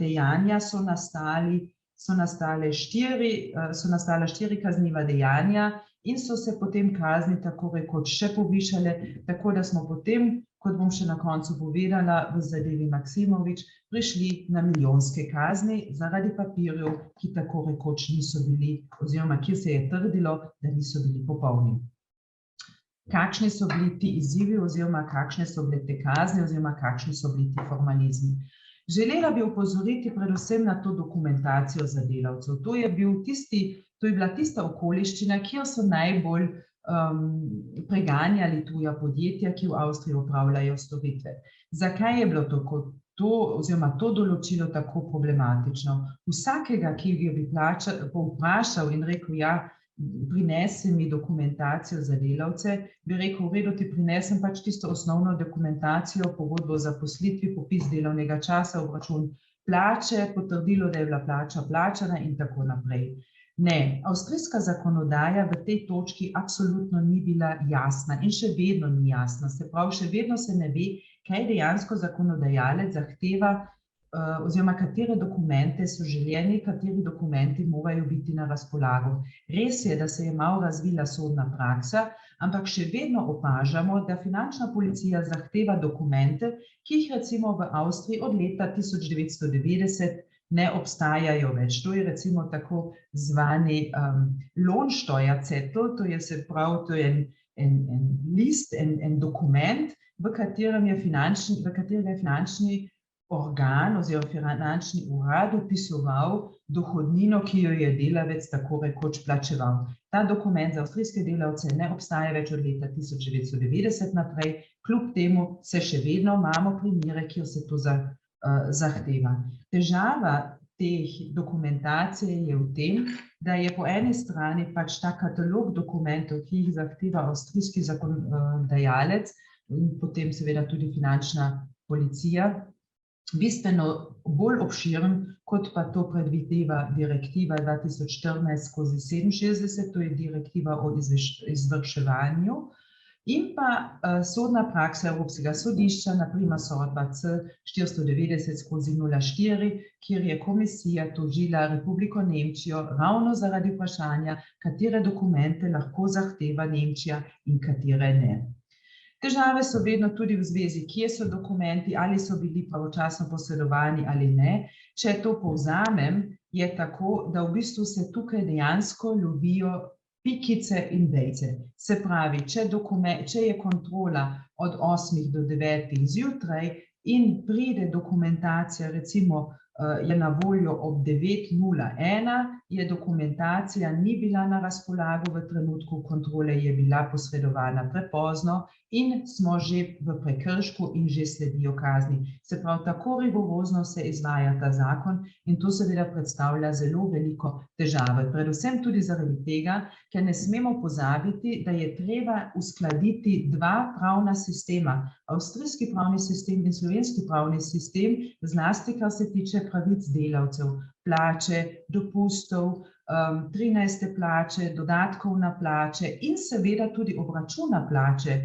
dejanja so nastala 4 kazniva dejanja in so se potem kazni tako rekoč še povišale, tako da smo potem, kot bom še na koncu povedala, v zadevi Maksimovič prišli na milijonske kazni zaradi papirjev, ki tako rekoč niso bili, oziroma kjer se je trdilo, da niso bili popolni. Kakšni so bili ti izzivi oziroma kakšne so bile te kazni oziroma kakšni so bili ti formalizmi. Želela bi opozoriti predvsem na to dokumentacijo za delavcev. To je bila tista okoliščina, kjer so najbolj preganjali tuja podjetja, ki v Avstriji opravljajo storitve. Zakaj je bilo to določilo tako problematično? Vsakega, ki bi povprašal in rekel, ja, prinesi mi dokumentacijo za delavce, bi rekel, v redu, ti prinesem pač tisto osnovno dokumentacijo, pogodbo o zaposlitvi, popis delovnega časa, obračun plače, potrdilo, da je bila plača plačana in tako naprej. Ne, avstrijska zakonodaja v tej točki absolutno ni bila jasna in še vedno ni jasna. Se pravi, še vedno se ne ve, kaj dejansko zakonodajalec zahteva oziroma katere dokumente so željeni, kateri dokumenti morajo biti na razpolago. Res je, da se je malo razvila sodna praksa, ampak še vedno opažamo, da finančna policija zahteva dokumente, ki jih recimo v Avstriji od leta 1990 ne obstajajo več. To je recimo tako zvani Lohnsteuerzettel, to je se pravi, to je en list, en dokument, v katerem je finančni organ oziroma finančni urad opisoval dohodnino, ki jo je delavec tako rekoč plačeval. Ta dokument za avstrijske delavce ne obstaja več od leta 1990 naprej, kljub temu se še vedno imamo primere, kjer se to zahteva. Težava teh dokumentacije je v tem, da je po eni strani pač ta katalog dokumentov, ki jih zahteva avstrijski zakonodajalec in potem seveda tudi finančna policija, bistveno bolj obširen, kot pa to predvideva direktiva 2014/67, to je direktiva o izvrševanju, in pa sodna praksa Evropskega sodišča, na primer sodba C490/04, kjer je komisija tožila Republiko Nemčijo ravno zaradi vprašanja, katere dokumente lahko zahteva Nemčija in katere ne. Težave so vedno tudi v zvezi, kje so dokumenti, ali so bili pravočasno posredovani ali ne. Če to povzamem, je tako, da v bistvu se tukaj dejansko lovijo pikice in vejice. Se pravi, če je kontrola od 8 do 9 zjutraj in pride dokumentacija, recimo je na voljo ob 9:01, je dokumentacija ni bila na razpolago v trenutku kontrole, je bila posredovana prepozno in smo že v prekršku in že sledijo kazni. Se pravi, tako rigorozno se izvaja ta zakon in to seveda predstavlja zelo veliko težave. Predvsem tudi zaradi tega, ker ne smemo pozabiti, da je treba uskladiti dva pravna sistema. Avstrijski pravni sistem in slovenski pravni sistem, zlasti kar se tiče pravic delavcev, plače, dopustov, 13. plače, dodatkov na plače in seveda tudi obračuna plače,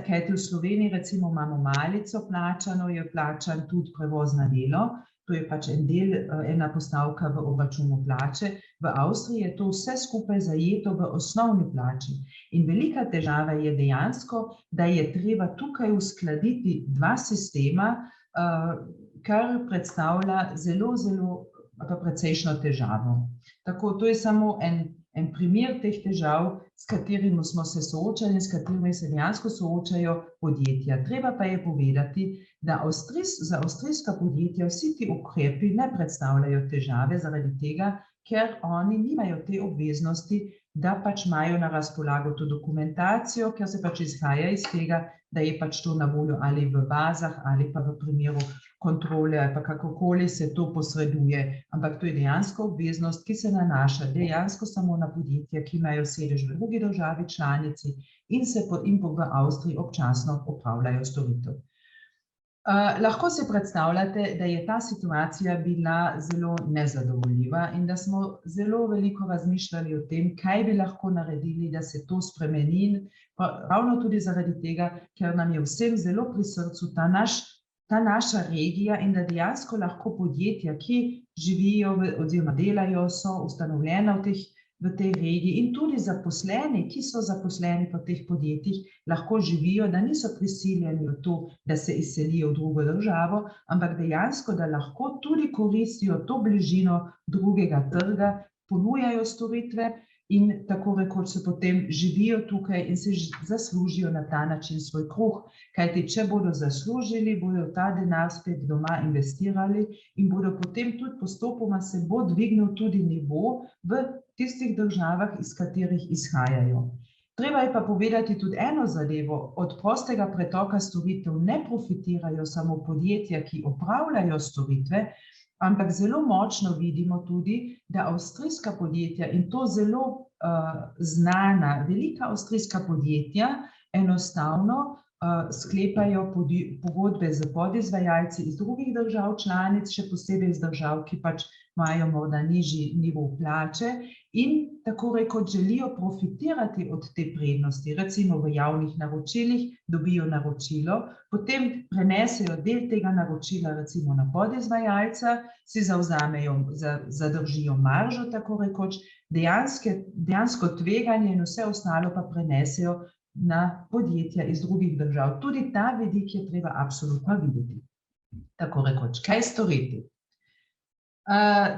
kajti v Sloveniji recimo imamo malico plačano, je plačan tudi prevoz na delo, to je pač en del, ena postavka v obračunu plače. V Avstriji je to vse skupaj zajeto v osnovni plači. In velika težava je dejansko, da je treba tukaj uskladiti dva sistema, kar predstavlja zelo precejšno težavo. Tako, to je samo en primer teh težav, s katerimi smo se soočali in s katerimi se dejansko soočajo podjetja. Treba pa je povedati, da za avstrijska podjetja vsi ti ukrepi ne predstavljajo težave zaradi tega, ker oni nimajo te obveznosti, da pač imajo na razpolago to dokumentacijo, ker se pač izhaja iz tega, da je pač to na voljo ali v bazah ali pa v primeru kontrole ali pa kakorkoli se to posreduje. Ampak to je dejansko obveznost, ki se nanaša dejansko samo na podjetja, ki imajo sedež v drugi državi članici in v Avstriji občasno opravljajo storitev. Lahko si predstavljate, da je ta situacija bila zelo nezadovoljiva in da smo zelo veliko razmišljali o tem, kaj bi lahko naredili, da se to spremeni, ravno tudi zaradi tega, ker nam je vsem zelo pri srcu ta naša regija in da dejansko lahko podjetja, ki živijo oziroma delajo, so ustanovljena v tej regiji in tudi zaposleni, ki so zaposleni po teh podjetjih, lahko živijo, da niso prisiljeni v to, da se izselijo v drugo državo, ampak dejansko, da lahko tudi koristijo to bližino drugega trga, ponujajo storitve in tako rekoč se potem živijo tukaj in se zaslužijo na ta način svoj kruh. Kajti, če bodo zaslužili, bodo ta denar spet doma investirali in bodo potem tudi postopoma se bo dvignil tudi nivo v tistih državah, iz katerih izhajajo. Treba je pa povedati tudi eno zadevo, od prostega pretoka storitev ne profitirajo samo podjetja, ki opravljajo storitve, ampak zelo močno vidimo tudi, da avstrijska podjetja in to zelo znana, velika avstrijska podjetja enostavno sklepajo pogodbe z podizvajalci iz drugih držav članic, še posebej iz držav, ki pač imajo morda nižji nivo plače in tako rekoč želijo profitirati od te prednosti. Recimo v javnih naročilih dobijo naročilo, potem prenesejo del tega naročila recimo na podizvajalca, si zadržijo maržo, tako rekoč, dejansko tveganje in vse ostalo pa prenesejo na podjetja iz drugih držav. Tudi ta vidik je treba absolutno videti. Tako rekoč, kaj storiti?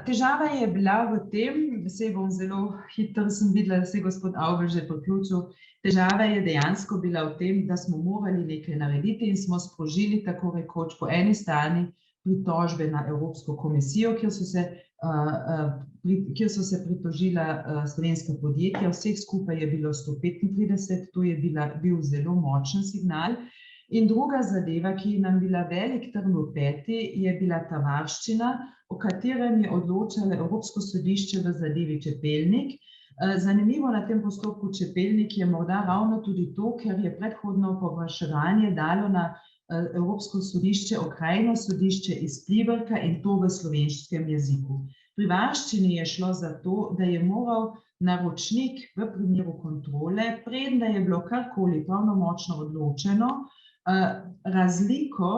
Težava je bila v tem, saj bom zelo hitro sem videla, da se je gospod Avbelj že priključil, težava je dejansko bila v tem, da smo morali nekaj narediti in smo sprožili tako rekoč po eni strani pritožbe na Evropsko komisijo, kjer so se pritožila slovenska podjetja, vseh skupaj je bilo 135, to je bil zelo močen signal. In druga zadeva, ki nam bila velik trn v peti, je bila ta varščina, o katerem je odločalo Evropsko sodišče v zadevi Čepelnik. Zanimivo na tem postopku Čepelnik je morda ravno tudi to, ker je predhodno povpraševanje dalo na Evropsko sodišče okrajno sodišče iz Pliberka in to v slovenškem jeziku. Pri varščini je šlo za to, da je moral naročnik v primeru kontrole, preden da je bilo karkoli pravnomočno odločeno, razliko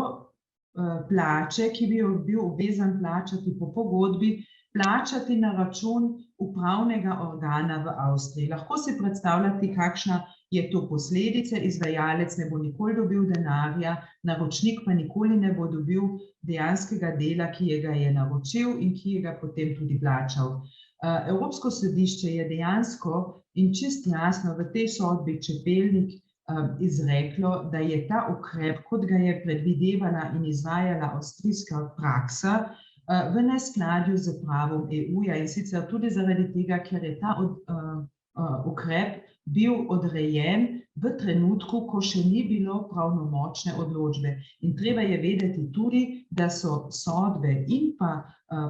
plače, ki bi jo bil obvezan plačati po pogodbi, plačati na račun upravnega organa v Avstriji. Lahko si predstavljati, kakšna je to posledica, izvajalec ne bo nikoli dobil denarja, naročnik pa nikoli ne bo dobil dejanskega dela, ki ga je naročil in ki ga potem tudi plačal. Evropsko sodišče je dejansko in čist jasno v tej sodbi Čepelnik izreklo, da je ta ukrep, kot ga je predvidevala in izvajala avstrijska praksa, v neskladju z pravom EU-ja in sicer tudi zaradi tega, ker je ta ukrep bil odrejen v trenutku, ko še ni bilo pravnomočne odločbe. In treba je vedeti tudi, da so sodbe in pa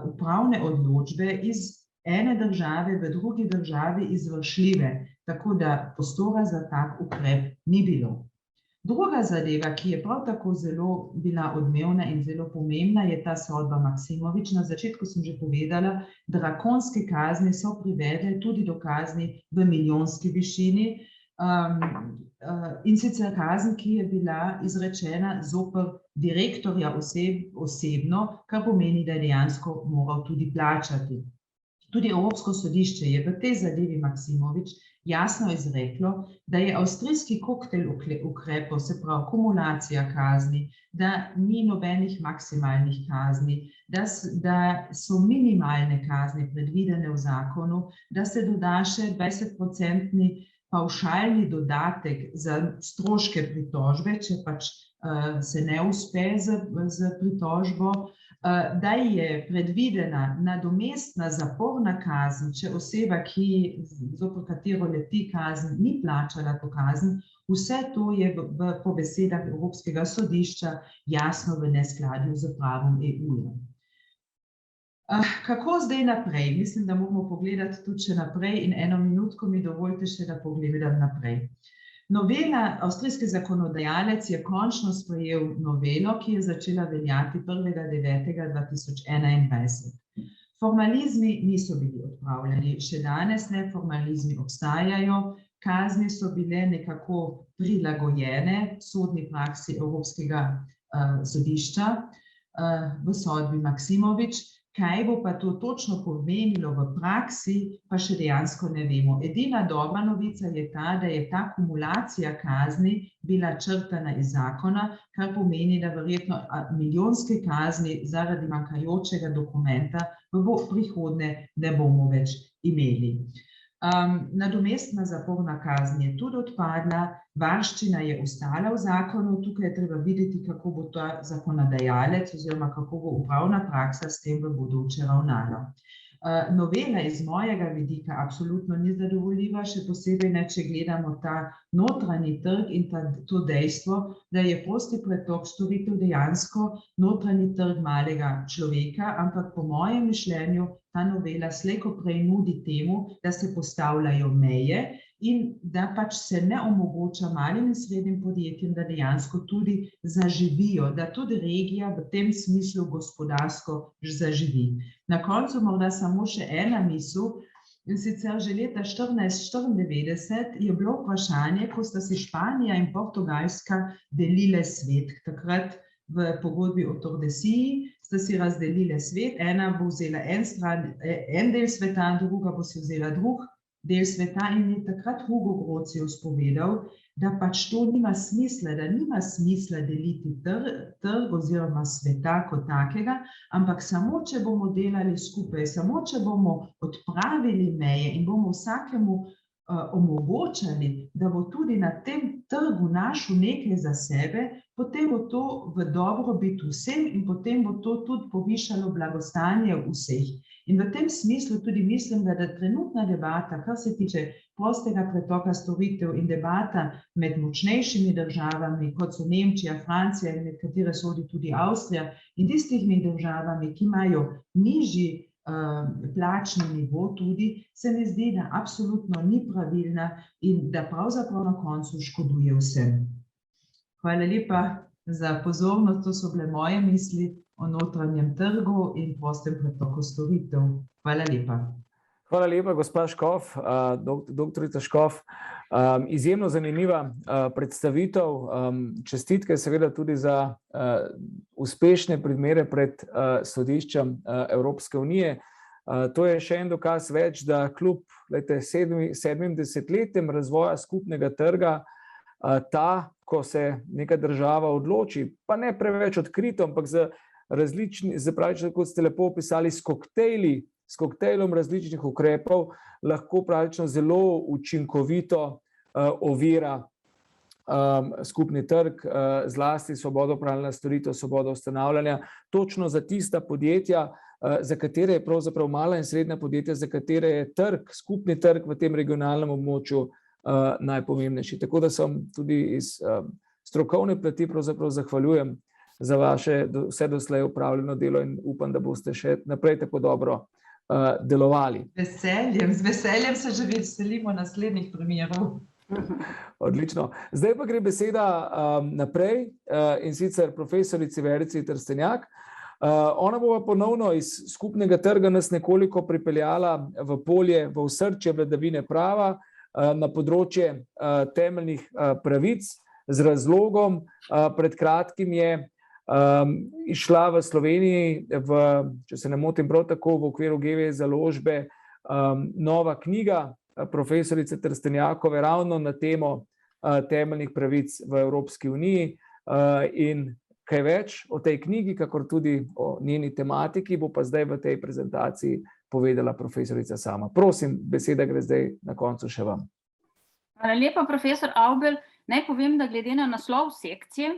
upravne odločbe iz ene države v drugi državi izvršljive, tako da prostora za tak ukrep ni bilo. Druga zadeva, ki je prav tako zelo bila odmevna in zelo pomembna, je ta sodba Maksimovič. Na začetku sem že povedala, drakonske kazni so privedle tudi do kazni v milijonski višini, in sicer kazen, ki je bila izrečena zoper direktorja osebno, kar pomeni, da je dejansko moral tudi plačati. Tudi Evropsko sodišče je v tej zadevi Maksimovič jasno izreklo, da je avstrijski koktel ukrepov, se pravi kumulacija kazni, da ni nobenih maksimalnih kazni, da so minimalne kazni predvidene v zakonu, da se doda še 20% pavšalni dodatek za stroške pritožbe, če pač se ne uspe z pritožbo, da je predvidena nadomestna zaporna kazen, če oseba, zoper katero leti kazen, ni plačala to kazen, vse to je po besedah Evropskega sodišča jasno v neskladju z pravom EU-ja. Kako zdaj naprej? Mislim, da moramo pogledati tudi še naprej in eno minutko mi dovolite še, da pogledam naprej. Novela, avstrijski zakonodajalec je končno sprejel novelo, ki je začela veljati 1.9.2021. Formalizmi niso bili odpravljeni, še danes ne, formalizmi obstajajo, kazni so bile nekako prilagojene sodni praksi Evropskega sodišča v sodbi Maksimovič. Kaj bo pa to točno pomenilo v praksi, pa še dejansko ne vemo. Edina dobra novica je ta, da je ta kumulacija kazni bila črtana iz zakona, kar pomeni, da verjetno milijonske kazni zaradi manjkajočega dokumenta v prihodnje ne bomo več imeli. Nadomestna zaporna kazen je tudi odpadla, varščina je ostala v zakonu, tukaj je treba videti, kako bo ta zakonodajalec oziroma kako bo upravna praksa s tem v bodoče ravnala. Novela iz mojega vidika absolutno ni zadovoljiva, še posebej ne, če gledamo ta notranji trg in to dejstvo, da je prosti pretok storitev dejansko notranji trg malega človeka, ampak po mojem mišljenju ta novela slej ko prej nudi temu, da se postavljajo meje in da pač se ne omogoča malim in srednjim podjetjem, da dejansko tudi zaživijo, da tudi regija v tem smislu gospodarsko zaživi. Na koncu morda samo še ena misel, in sicer že leta 1494 je bilo vprašanje, ko sta si Španija in Portugalska delile svet. Takrat v pogodbi o Tordesillas sta si razdelile svet, ena bo vzela en del sveta, druga bo si vzela drug del sveta, in je takrat Hugo Grotius povedal, da pač to nima smisla, da nima smisla deliti trg oziroma sveta kot takega, ampak samo, če bomo delali skupaj, samo, če bomo odpravili meje in bomo vsakemu omogočali, da bo tudi na tem trgu našel nekaj za sebe, potem bo to v dobrobit vsem in potem bo to tudi povišalo blagostanje vseh. In v tem smislu tudi mislim, da trenutna debata, kar se tiče prostega pretoka storitev in debata med močnejšimi državami, kot so Nemčija, Francija in med katere sodi tudi Avstrija, in tistimi državami, ki imajo nižji plačni nivo tudi, se mi zdi, da absolutno ni pravilna in da pravzaprav na koncu škoduje vsem. Hvala lepa za pozornost, to so bile moje misli o notranjem trgu in prostem pretoku storitev. Hvala lepa. Hvala lepa, gospa Škof, doktorica Škof. Izjemno zanimiva predstavitev. Čestitke seveda tudi za uspešne primere pred sodiščem Evropske unije. To je še en dokaz več, da kljub 70 letjem razvoja skupnega trga, ko se neka država odloči, pa ne preveč odkrito, ampak kot ste lepo opisali, s koktejlom različnih ukrepov lahko praktično zelo učinkovito ovira skupni trg, zlasti svobodo opravljanja storitev, svobodo ustanavljanja, točno za tista podjetja, za katere je pravzaprav mala in srednja podjetja, za katere je skupni trg v tem regionalnem območju najpomembnejši. Tako da sem tudi iz strokovne plati pravzaprav zahvaljujem za vaše vse doslej opravljeno delo in upam, da boste še naprej tako dobro delovali. Z veseljem se že veselimo naslednjih primerov. Odlično. Zdaj pa gre beseda naprej in sicer profesorici Verici Trstenjak. Ona bo ponovno iz skupnega trga nas nekoliko pripeljala v polje, v osrčje vladavine prava na področje temeljnih pravic z razlogom. Pred kratkim je išla v Sloveniji, če se ne motim prav tako, v okviru GV založbe nova knjiga profesorice Trstenjakove ravno na temo temeljnih pravic v Evropski uniji in kaj več o tej knjigi, kakor tudi o njeni tematiki, bo pa zdaj v tej prezentaciji povedala profesorica sama. Prosim, beseda gre zdaj na koncu še vam. Hvala lepa, profesor Avbelj. Naj povem, da glede na naslov sekcije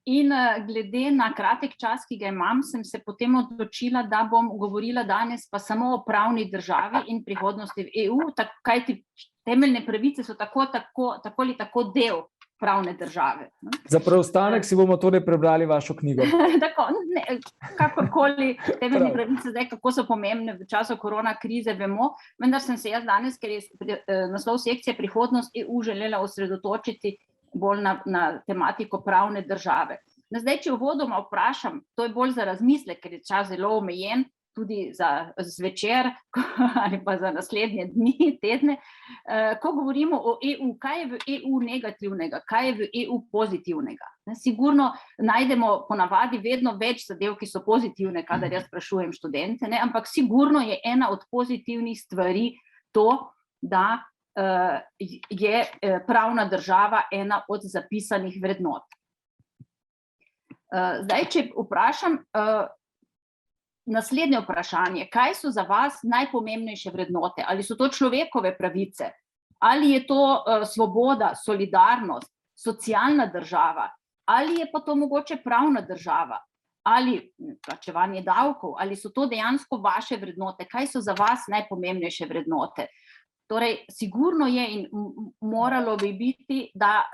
in glede na kratek čas, ki ga imam, sem se potem odločila, da bom govorila danes pa samo o pravni državi in prihodnosti v EU, kajti temeljne pravice so tako ali tako del pravne države. Za preostanek si bomo torej prebrali vašo knjigo. Tako, kakorkoli temeljne pravice zdaj, kako so pomembne v času korona krize, vemo, vendar sem se jaz danes, ker je naslov sekcije Prihodnost EU, želela osredotočiti bolj na tematiko pravne države. Zdaj, če uvodoma vprašam, to je bolj za razmislek, ker je čas zelo omejen, tudi za zvečer ali pa za naslednje dni, tedne. Ko govorimo o EU, kaj je v EU negativnega, kaj je v EU pozitivnega? Sigurno najdemo ponavadi vedno več zadev, ki so pozitivne, kadar jaz sprašujem študente, ampak sigurno je ena od pozitivnih stvari to, da je pravna država ena od zapisanih vrednot. Zdaj, če vprašam naslednje vprašanje, kaj so za vas najpomembnejše vrednote? Ali so to človekove pravice? Ali je to svoboda, solidarnost, socialna država? Ali je pa to mogoče pravna država? Ali plačevanje davkov? Ali so to dejansko vaše vrednote? Kaj so za vas najpomembnejše vrednote? Torej, sigurno je in moralo bi biti, da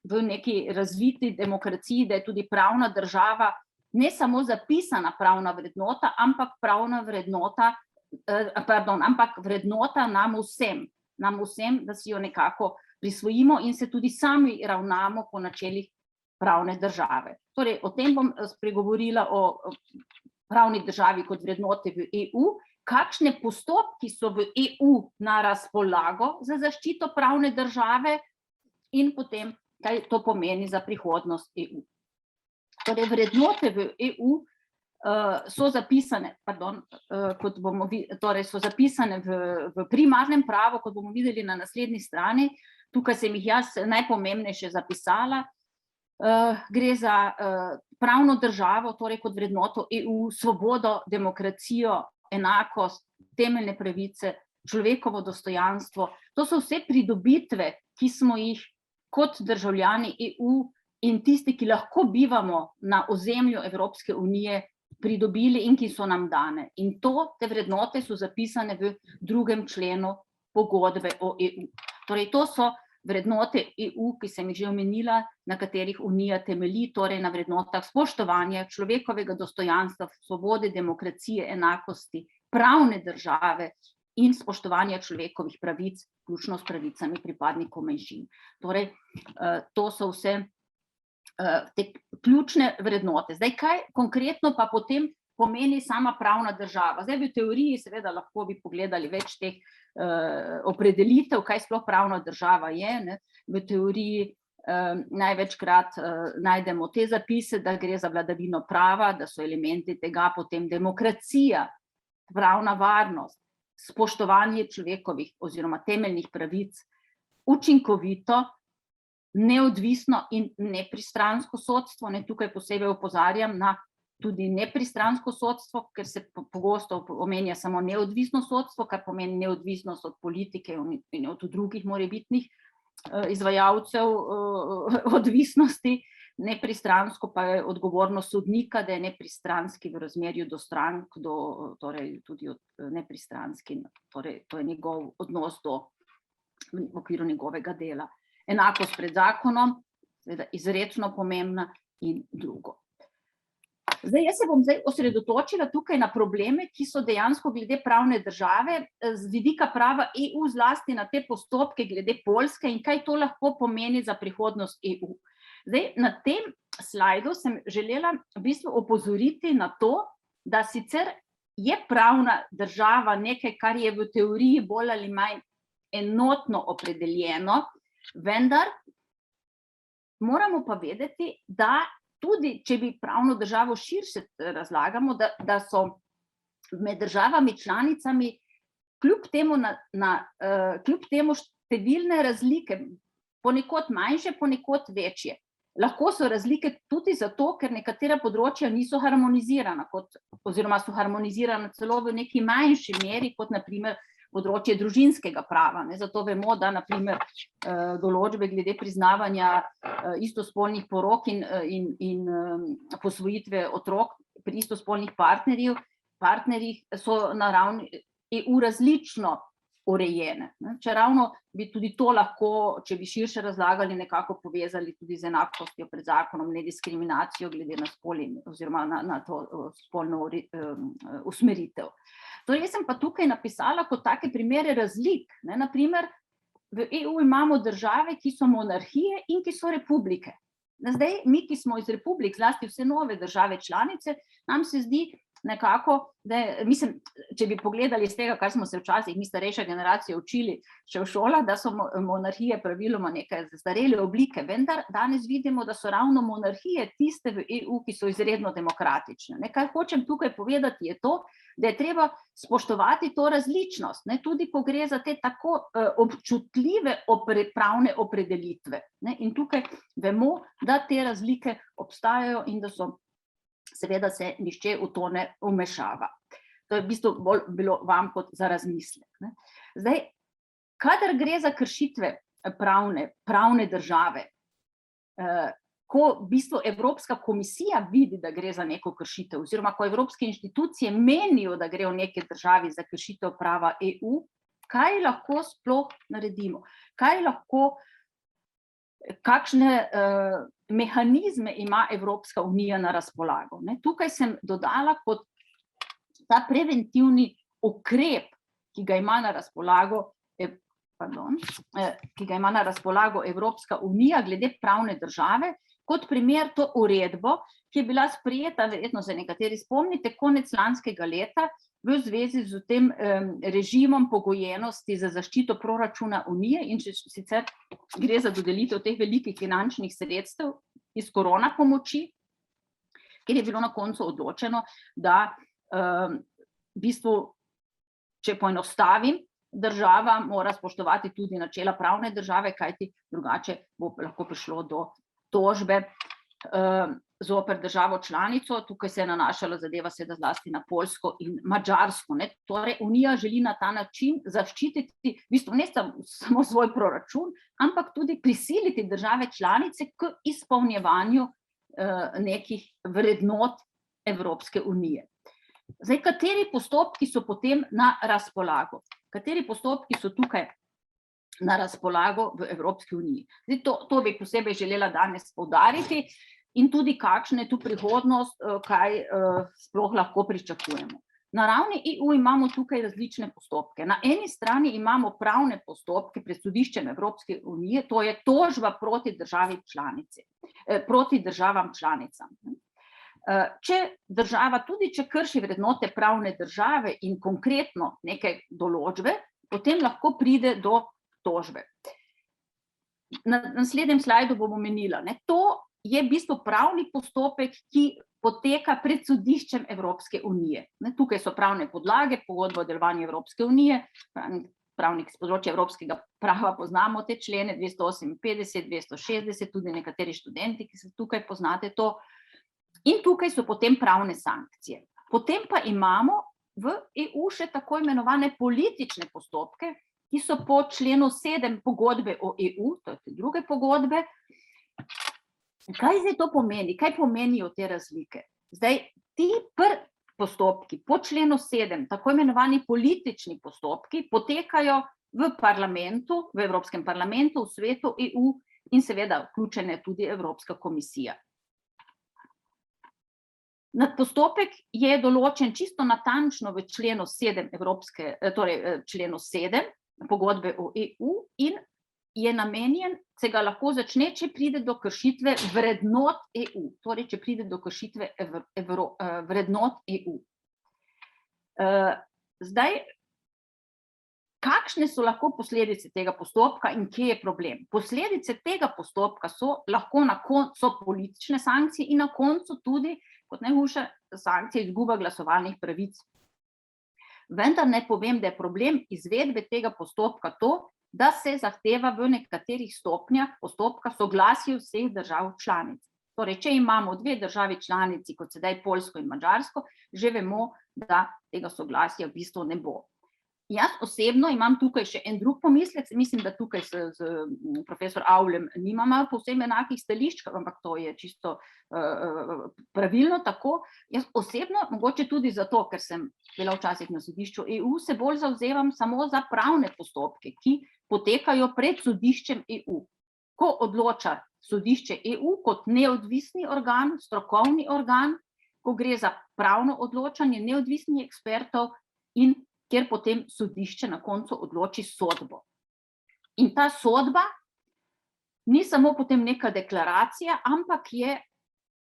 v neki razviti demokraciji, da je tudi pravna država ne samo zapisana pravna vrednota, ampak vrednota nam vsem. nam vsem, da si jo nekako prisvojimo in se tudi sami ravnamo po načelih pravne države. Torej, o tem bom spregovorila o pravni državi kot vrednote v EU, kakšne postopki so v EU na razpolago za zaščito pravne države in potem, kaj to pomeni za prihodnost EU. Torej, vrednote v EU so zapisane, so zapisane v primarnem pravu, kot bomo videli na naslednji strani. Tukaj sem jih jaz najpomembnejše zapisala. Gre za pravno državo, torej kot vrednoto EU, svobodo, demokracijo, enakost, temeljne pravice, človekovo dostojanstvo. To so vse pridobitve, ki smo jih kot državljani EU in tisti, ki lahko bivamo na ozemlju Evropske unije, pridobili in ki so nam dane. In te vrednote so zapisane v 2. členu pogodbe o EU. Torej, to so vrednote EU, ki sem jih že omenila, na katerih Unija temelji, torej na vrednotah spoštovanja človekovega dostojanstva, svobode, demokracije, enakosti, pravne države in spoštovanja človekovih pravic, vključno s pravicami pripadnikov manjšin. Torej, to so vse te ključne vrednote. Zdaj, kaj konkretno pa potem pomeni sama pravna država? Zdaj, v teoriji seveda lahko bi pogledali več teh opredelitev, kaj sploh pravna država je, ne? V teoriji največkrat najdemo te zapise, da gre za vladavino prava, da so elementi tega potem demokracija, pravna varnost, spoštovanje človekovih oziroma temeljnih pravic, učinkovito, neodvisno in nepristransko sodstvo. Tukaj posebej opozarjam na tudi nepristransko sodstvo, ker se pogosto omenja samo neodvisno sodstvo, kar pomeni neodvisnost od politike in od drugih morebitnih izvajalcev odvisnosti. Nepristransko pa je odgovornost sodnika, da je nepristranski v razmerju do strank, torej tudi nepristranski, torej to je njegov odnos v okviru njegovega dela. Enakost pred zakonom, izrecno pomembna in drugo. Jaz se bom osredotočila tukaj na probleme, ki so dejansko glede pravne države z vidika prava EU, zlasti na te postopke glede Poljske in kaj to lahko pomeni za prihodnost EU. Na tem slajdu sem želela v bistvu opozoriti na to, da sicer je pravna država nekaj, kar je v teoriji bolj ali manj enotno opredeljeno, vendar moramo pa vedeti, da tudi, če bi pravno državo širše razlagamo, da so med državami članicami kljub temu številne razlike, ponekod manjše, ponekod večje. Lahko so razlike tudi zato, ker nekatera področja niso harmonizirana, oziroma so harmonizirana celo v neki manjši meri, kot na primer področje družinskega prava. Zato vemo, da naprimer določbe glede priznavanja istospolnih porok in posvojitve otrok pri istospolnih partnerjih so na ravni EU različno urejene. Če ravno bi tudi to lahko, če bi širše razlagali, nekako povezali tudi z enakostjo pred zakonom, nediskriminacijo glede na spol oziroma na to spolno usmeritev. Torej, jaz sem pa tukaj napisala kot take primere razlik. Naprimer, v EU imamo države, ki so monarhije in ki so republike. Zdaj, mi, ki smo iz republik, zlasti vse nove države članice, nam se zdi nekako, mislim, če bi pogledali iz tega, kar smo se včasih mi starejša generacija učili še v šolah, da so monarhije praviloma neke zastarele oblike, vendar danes vidimo, da so ravno monarhije tiste v EU, ki so izredno demokratične. Kar hočem tukaj povedati je to, da je treba spoštovati to različnost, tudi ko gre za te tako občutljive pravne opredelitve. In tukaj vemo, da te razlike obstajajo in da so seveda se nihče v to ne vmešava. To je v bistvu bolj bilo vam kot za razmislek. Zdaj, kadar gre za kršitve pravne države, ko v bistvu Evropska komisija vidi, da gre za neko kršitev, oziroma ko evropske inštitucije menijo, da gre v neki državi za kršitev prava EU, kaj lahko sploh naredimo? Kakšne mehanizme ima Evropska unija na razpolago? Tukaj sem dodala kot ta preventivni ukrep, ki ga ima na razpolago ki ga ima na razpolago Evropska unija glede pravne države, kot primer to uredbo, ki je bila sprejeta, verjetno se nekateri spomnite, konec lanskega leta v zvezi z tem režimom pogojenosti za zaščito proračuna Unije, in sicer gre za dodelitev teh velikih finančnih sredstev iz korona pomoči, kjer je bilo na koncu odločeno, da v bistvu, če poenostavim, država mora spoštovati tudi načela pravne države, kajti drugače bo lahko prišlo do tožbe zoper državo članico. Tukaj se je nanašala zadeva seveda zlasti na Poljsko in Madžarsko. Torej, Unija želi na ta način zaščititi v bistvu ne samo svoj proračun, ampak tudi prisiliti države članice k izpolnjevanju nekih vrednot Evropske unije. Zdaj, kateri postopki so potem na razpolago? Kateri postopki so tukaj na razpolago v Evropski uniji? Zdaj, to bi posebej želela danes poudariti in tudi kakšna je tu prihodnost, kaj sploh lahko pričakujemo. Na ravni EU imamo tukaj različne postopke. Na eni strani imamo pravne postopke pred sodiščem Evropske unije, to je tožba proti državam članicam. Če država, tudi če krši vrednote pravne države in konkretno neke določbe, potem lahko pride do tožbe. Na naslednjem slajdu bom omenila, to je v bistvu pravni postopek, ki poteka pred sodiščem Evropske unije. Tukaj so pravne podlage, pogodba o delovanju Evropske unije, pravnik s področja evropskega prava poznamo te člene, 258, 260, tudi nekateri študenti, ki se tukaj poznate to. In tukaj so potem pravne sankcije. Potem pa imamo v EU še tako imenovane politične postopke, ki so po členu 7 pogodbe o EU, to je te druge pogodbe. Kaj zdaj to pomeni? Kaj pomenijo te razlike? Zdaj, ti postopki po členu 7, tako imenovani politični postopki, potekajo v parlamentu, v Evropskem parlamentu, v svetu EU in seveda vključena je tudi Evropska komisija. Postopek je določen čisto natančno v členu 7 členu 7 pogodbe o EU in je namenjen, se ga lahko začne, če pride do kršitve vrednot EU, torej če pride do kršitve vrednot EU. Zdaj, kakšne so lahko posledice tega postopka in kje je problem? Posledice tega postopka so lahko politične sankcije in na koncu tudi kot najhujša sankcija izguba glasovalnih pravic. Vendar naj povem, da je problem izvedbe tega postopka to, da se zahteva v nekaterih stopnjah postopka soglasje vseh držav članic. Torej, če imamo dve državi članici, kot sedaj Poljsko in Madžarsko, že vemo, da tega soglasja v bistvu ne bo. Jaz osebno imam tukaj še en drug pomislek, mislim, da tukaj s profesor Avlem nimamo povsem enakih stališč, ampak to je čisto pravilno tako. Jaz osebno, mogoče tudi zato, ker sem bila včasih na sodišču EU, se bolj zavzemam samo za pravne postopke, ki potekajo pred sodiščem EU. Ko odloča sodišče EU kot neodvisni organ, strokovni organ, ko gre za pravno odločanje neodvisnih ekspertov in kjer potem sodišče na koncu odloči sodbo. In ta sodba ni samo potem neka deklaracija, ampak je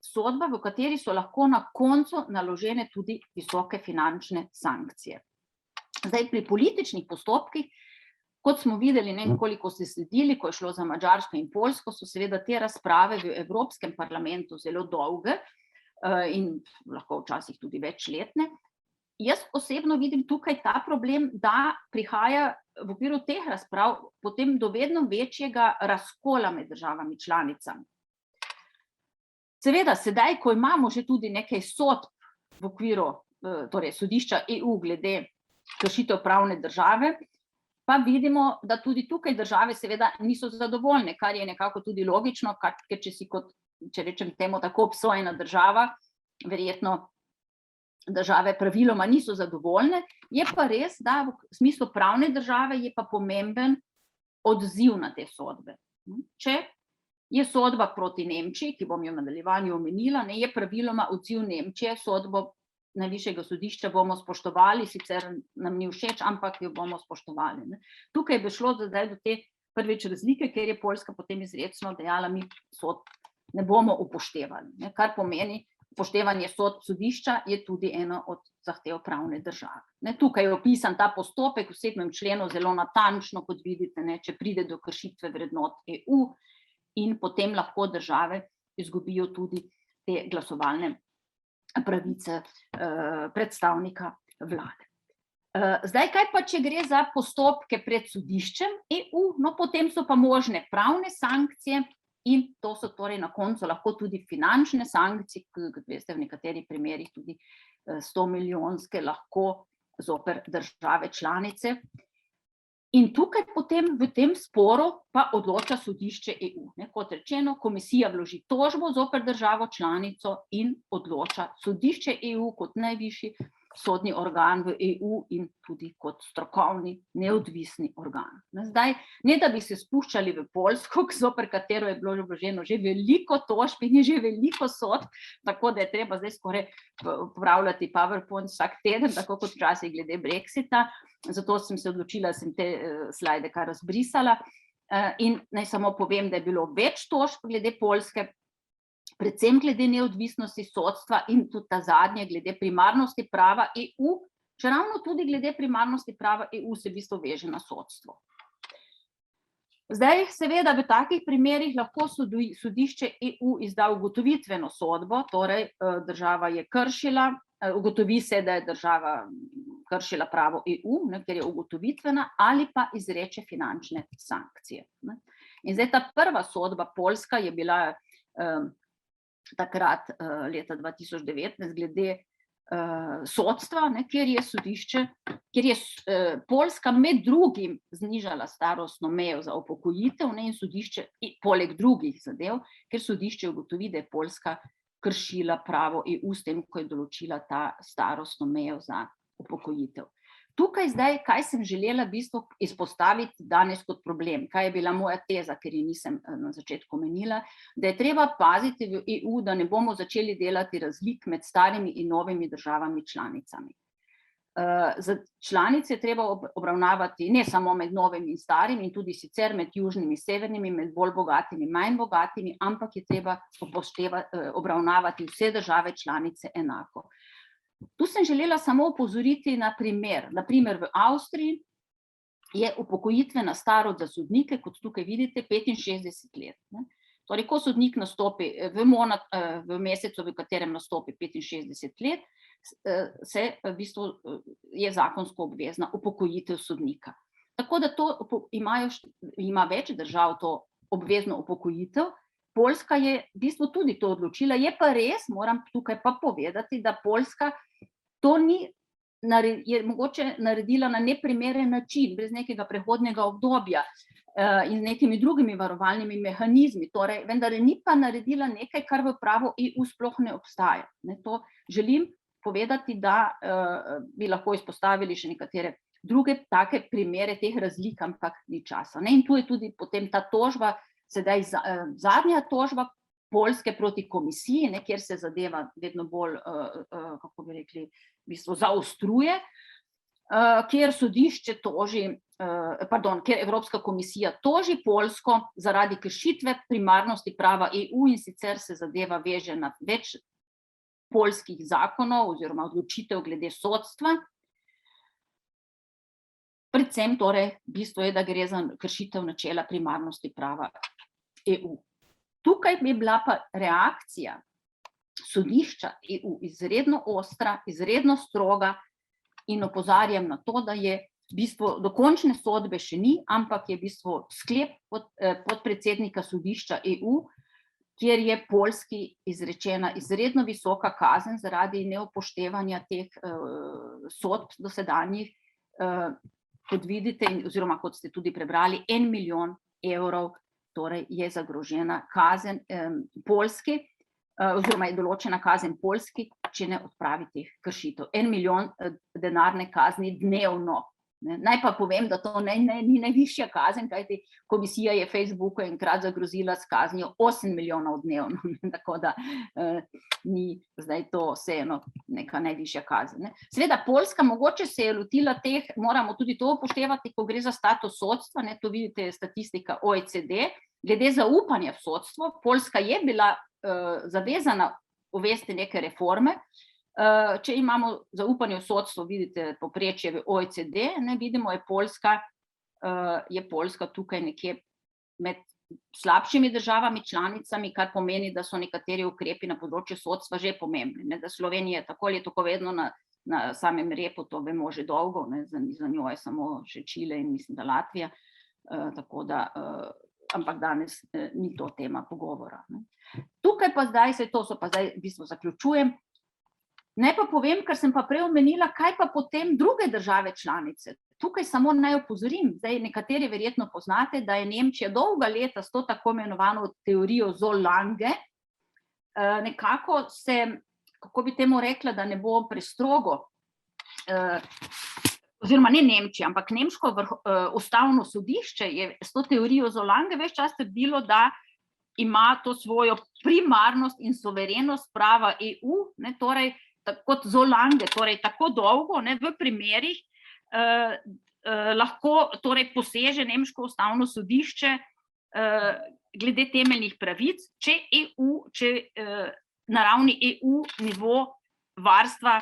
sodba, v kateri so lahko na koncu naložene tudi visoke finančne sankcije. Zdaj, pri političnih postopkih, kot smo videli, koliko ste sledili, ko je šlo za Madžarsko in Poljsko, so seveda te razprave v Evropskem parlamentu zelo dolge in lahko včasih tudi večletne. Jaz osebno vidim tukaj ta problem, da prihaja v okviru teh razprav potem do vedno večjega razkola med državami članicami. Seveda, sedaj, ko imamo že tudi nekaj sodb v okviru sodišča EU glede kršitev pravne države, pa vidimo, da tudi tukaj države seveda niso zadovoljne, kar je nekako tudi logično, ker če si kot, če rečem temu tako, obsojena država, verjetno države praviloma niso zadovoljne, je pa res, da v smislu pravne države je pa pomemben odziv na te sodbe. Če je sodba proti Nemčiji, ki bom jo v nadaljevanju omenila, je praviloma odziv Nemčije sodbo najvišjega sodišča bomo spoštovali, sicer nam ni všeč, ampak jo bomo spoštovali. Ne. Tukaj bi šlo zdaj do te prvič razlike, ker je Poljska potem izrecno dejala, mi sodb ne bomo upoštevali, ne, kar pomeni, upoštevanje sodb sodišča je tudi ena od zahtev pravne države. Ne, tukaj je opisan ta postopek v 7. členu zelo natančno, kot vidite, ne, če pride do kršitve vrednot EU in potem lahko države izgubijo tudi te glasovalne pravice predstavnika vlade. Zdaj, kaj pa, če gre za postopke pred sodiščem EU, no potem so pa možne pravne sankcije in to so torej na koncu lahko tudi finančne sankcije, kot veste, v nekaterih primerih tudi 100-milijonske lahko zoper države članice. In tukaj potem v tem sporu pa odloča sodišče EU. Ne, kot rečeno, komisija vloži tožbo zoper državo članico in odloča sodišče EU kot najvišji sodni organ v EU in tudi kot strokovni, neodvisni organ. Zdaj, ne da bi se spuščali v Poljsko, zoper katero je bilo vloženo že veliko tožb in je že veliko sodb, tako da je treba zdaj skoraj popravljati PowerPoint vsak teden, tako kot včasih glede Brexita. Zato sem se odločila, da sem te slajde kar razbrisala. In naj samo povem, da je bilo več tožb glede Poljske, predvsem glede neodvisnosti sodstva in tudi ta zadnje glede primarnosti prava EU, čeravno tudi glede primarnosti prava EU se v bistvu veže na sodstvo. Zdaj, seveda, v takih primerih lahko sodišče EU izda ugotovitveno sodbo, torej država je kršila, ugotovi se, da je država kršila pravo EU, ne, ker je ugotovitvena, ali pa izreče finančne sankcije. Ne. In zdaj ta prva sodba Poljska je bila takrat leta 2019 glede sodstva, ne, kjer je sodišče, kjer je Poljska med drugim znižala starostno mejo za upokojitev, ne, in sodišče, poleg drugih zadev, ker sodišče ugotovi, da je Poljska kršila pravo EU s tem, ko je določila ta starostno mejo za upokojitev. Tukaj zdaj, kaj sem želela v bistvu izpostaviti danes kot problem, kaj je bila moja teza, ker ji nisem na začetku omenila, da je treba paziti v EU, da ne bomo začeli delati razlik med starimi in novimi državami članicami. Za članice je treba obravnavati ne samo med novimi in starimi, in tudi sicer med južnimi in severnimi, med bolj bogatimi in manj bogatimi, ampak je treba obravnavati vse države članice enako. Tu sem želela samo opozoriti na primer. Na primer v Avstriji je upokojitvena starost za sodnike, kot tukaj vidite, 65 let. Ne. Torej, ko sodnik nastopi v mesecu, v katerem nastopi 65 let, se v bistvu je zakonsko obvezna upokojitev sodnika. Tako da to ima več držav to obvezno upokojitev. Poljska je v bistvu tudi to odločila, je pa res, moram tukaj pa povedati, da Poljska to je mogoče naredila na neprimeren način, brez nekega prehodnega obdobja in z nekimi drugimi varovalnimi mehanizmi, torej, vendar ni pa naredila nekaj, kar v pravu EU sploh ne obstaja. Ne, to želim povedati, da bi lahko izpostavili še nekatere druge take primere teh razlik, ampak ni časa. Ne, in tu je tudi potem ta tožba, sedaj zadnja tožba Poljske proti komisiji, ne, kjer se zadeva vedno bolj, kako bi rekli, v bistvu zaostruje, kjer sodišče toži, kjer Evropska komisija toži Poljsko zaradi kršitve primarnosti prava EU, in sicer se zadeva veže na več poljskih zakonov oziroma odločitev glede sodstva. Predvsem torej bistvo je, da gre za kršitev načela primarnosti prava EU. Tukaj bi bila pa reakcija sodišča EU izredno ostra, izredno stroga in opozarjam na to, da je v bistvu dokončne sodbe še ni, ampak je v bistvu sklep podpredsednika sodišča EU, kjer je Poljski izrečena izredno visoka kazen zaradi neupoštevanja teh sodb dosedanjih, kot vidite, oziroma kot ste tudi prebrali, 1 milijon evrov, torej je zagrožena kazen Poljski, oziroma je določena kazen Poljski, če ne odpravi teh kršitev. 1 milijon denarne kazni dnevno Naj pa povem, da to ni najvišja kazen, kajti komisija je Facebooku enkrat zagrozila s kaznijo 8 milijonov dnevno, tako da ni zdaj to vseeno neka najvišja kazen. Seveda Poljska mogoče se je lotila teh, moramo tudi to upoštevati, ko gre za status sodstva, to vidite statistika OECD, glede zaupanja v sodstvo, Poljska je bila zavezana uvesti neke reforme. Če imamo zaupanje v sodstvo, vidite povprečje v OECD, vidimo, je Poljska tukaj nekje med slabšimi državami članicami, kar pomeni, da so nekateri ukrepi na področju sodstva že pomembni. Da Slovenija je tako ali tako vedno na samem repu, to vemo že dolgo, za njo je samo še Čile in mislim, da Latvija, tako da, ampak danes ni to tema pogovora. Tukaj pa zdaj, v bistvu zaključujem, naj pa povem, ker sem pa prej omenila, kaj pa potem druge države članice. Tukaj samo naj opozorim, zdaj nekateri verjetno poznate, da je Nemčija dolga leta s to tako imenovano teorijo Solange, nekako se, kako bi temu rekla, da ne bo prestrogo, oziroma ne Nemčija, ampak nemško ustavno sodišče je s to teorijo Solange ves čas trdilo, da ima to svojo primarnost in suverenost prava EU, torej kot Solange, torej tako dolgo v primerih lahko torej poseže nemško ustavno sodišče glede temeljnih pravic, če na ravni EU nivo varstva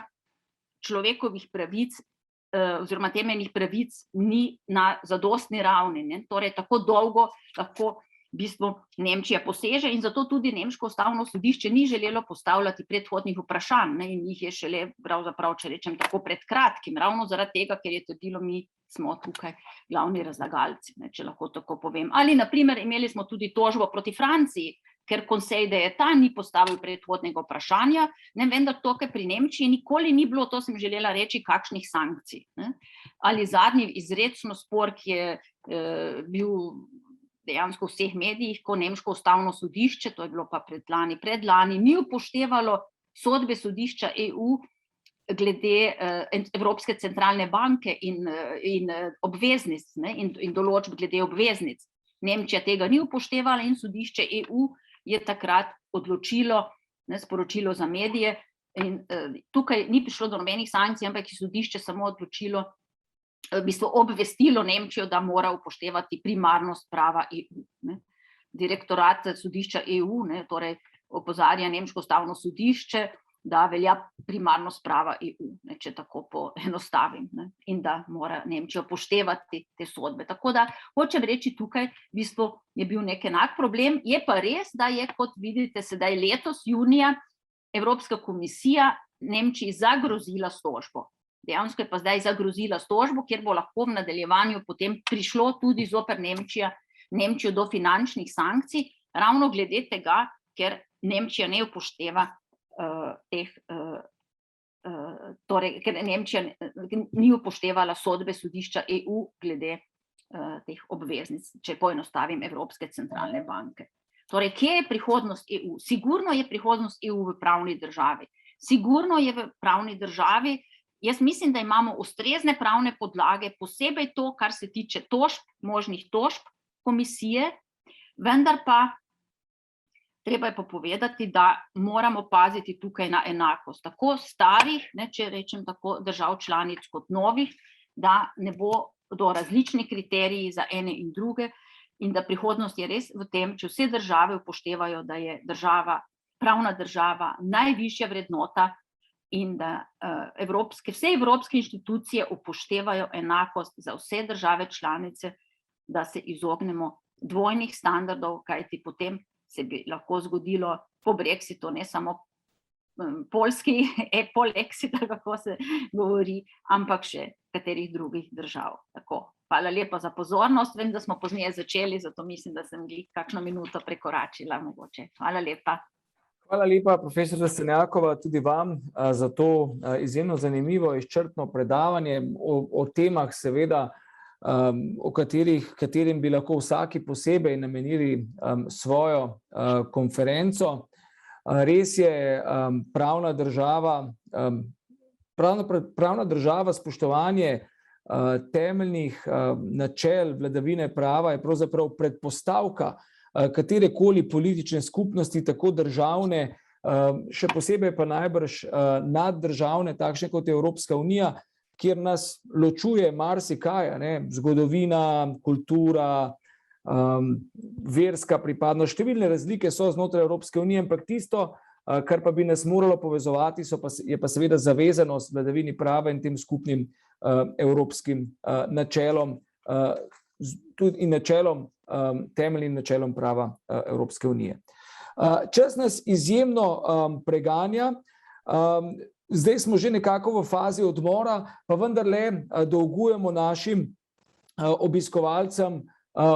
človekovih pravic oziroma temeljnih pravic ni na zadostni ravni. Torej tako dolgo lahko v bistvu Nemčija poseže in zato tudi nemško ustavno sodišče ni želelo postavljati predhodnih vprašanj in jih je šele pravzaprav, če rečem tako, pred kratkim, ravno zaradi tega, ker je trdilo, mi smo tukaj glavni razlagalci, če lahko tako povem. Ali na primer imeli smo tudi tožbo proti Franciji, ker Conseil d'État ni postavil predhodnega vprašanja, vendar tukaj pri Nemčiji nikoli ni bilo, to sem želela reči, kakšnih sankcij. Ali zadnji izrecno spor, ki je bil dejansko v vseh medijih, ko nemško ustavno sodišče, to je bilo pa predlani, ni upoštevalo sodbe sodišča EU glede Evropske centralne banke in obveznic in določb glede obveznic. Nemčija tega ni upoštevala in sodišče EU je takrat odločilo, sporočilo za medije, in tukaj ni prišlo do nobenih sankcij, ampak je sodišče samo odločilo, v bistvu obvestilo Nemčijo, da mora upoštevati primarnost prava EU. Direktorat sodišča EU torej opozarja nemško ustavno sodišče, da velja primarnost prava EU, če tako poenostavim, in da mora Nemčija upoštevati te sodbe. Tako da hočem reči, tukaj v bistvu je bil nek enak problem. Je pa res, da je, kot vidite, sedaj letos junija Evropska komisija Nemčiji zagrozila s tožbo. Dejansko je pa zdaj zagrozila s tožbo, kjer bo lahko v nadaljevanju potem prišlo tudi zoper Nemčijo do finančnih sankcij, ravno glede tega, ker Nemčija ne upošteva torej, ker Nemčija ni upoštevala sodbe sodišča EU glede teh obveznic, če poenostavim, Evropske centralne banke. Torej, kje je prihodnost EU? Sigurno je prihodnost EU v pravni državi. Sigurno je v pravni državi. Jaz mislim, da imamo ustrezne pravne podlage, posebej to, kar se tiče tožb, možnih tožb komisije, vendar pa treba je pa povedati, da moramo paziti tukaj na enakost, tako starih, če rečem tako, držav članic kot novih, da ne bo do različnih kriteriji za ene in druge in da prihodnost je res v tem, če vse države upoštevajo, da je pravna država najvišja vrednota, in da vse evropske inštitucije upoštevajo enakost za vse države članice, da se izognemo dvojnih standardov, kajti potem se bi lahko zgodilo po Brexitu, ne samo poljski polexit, kako se govori, ampak še katerih drugih držav. Tako, hvala lepa za pozornost, vem, da smo pozneje začeli, zato mislim, da sem kakšno minuto prekoračila mogoče. Hvala lepa. Hvala lepa, profesor Destrnjakova, tudi vam za to izjemno zanimivo, izčrpno predavanje o temah, seveda, o katerim bi lahko vsaki posebej namenili svojo konferenco. Res je, pravna država, spoštovanje temeljnih načel vladavine prava je pravzaprav predpostavka katerekoli politične skupnosti, tako državne, še posebej pa najbrž naddržavne, takšne kot je Evropska unija, kjer nas ločuje marsikaj, zgodovina, kultura, verska pripadnost, številne razlike so znotraj Evropske unije, ampak tisto, kar pa bi nas moralo povezovati, je pa seveda zavezanost vladavini prava in tem skupnim evropskim načelom in načelom, temeljnim načelom prava Evropske unije. Čas nas izjemno preganja. Zdaj smo že nekako v fazi odmora, pa vendarle dolgujemo našim obiskovalcem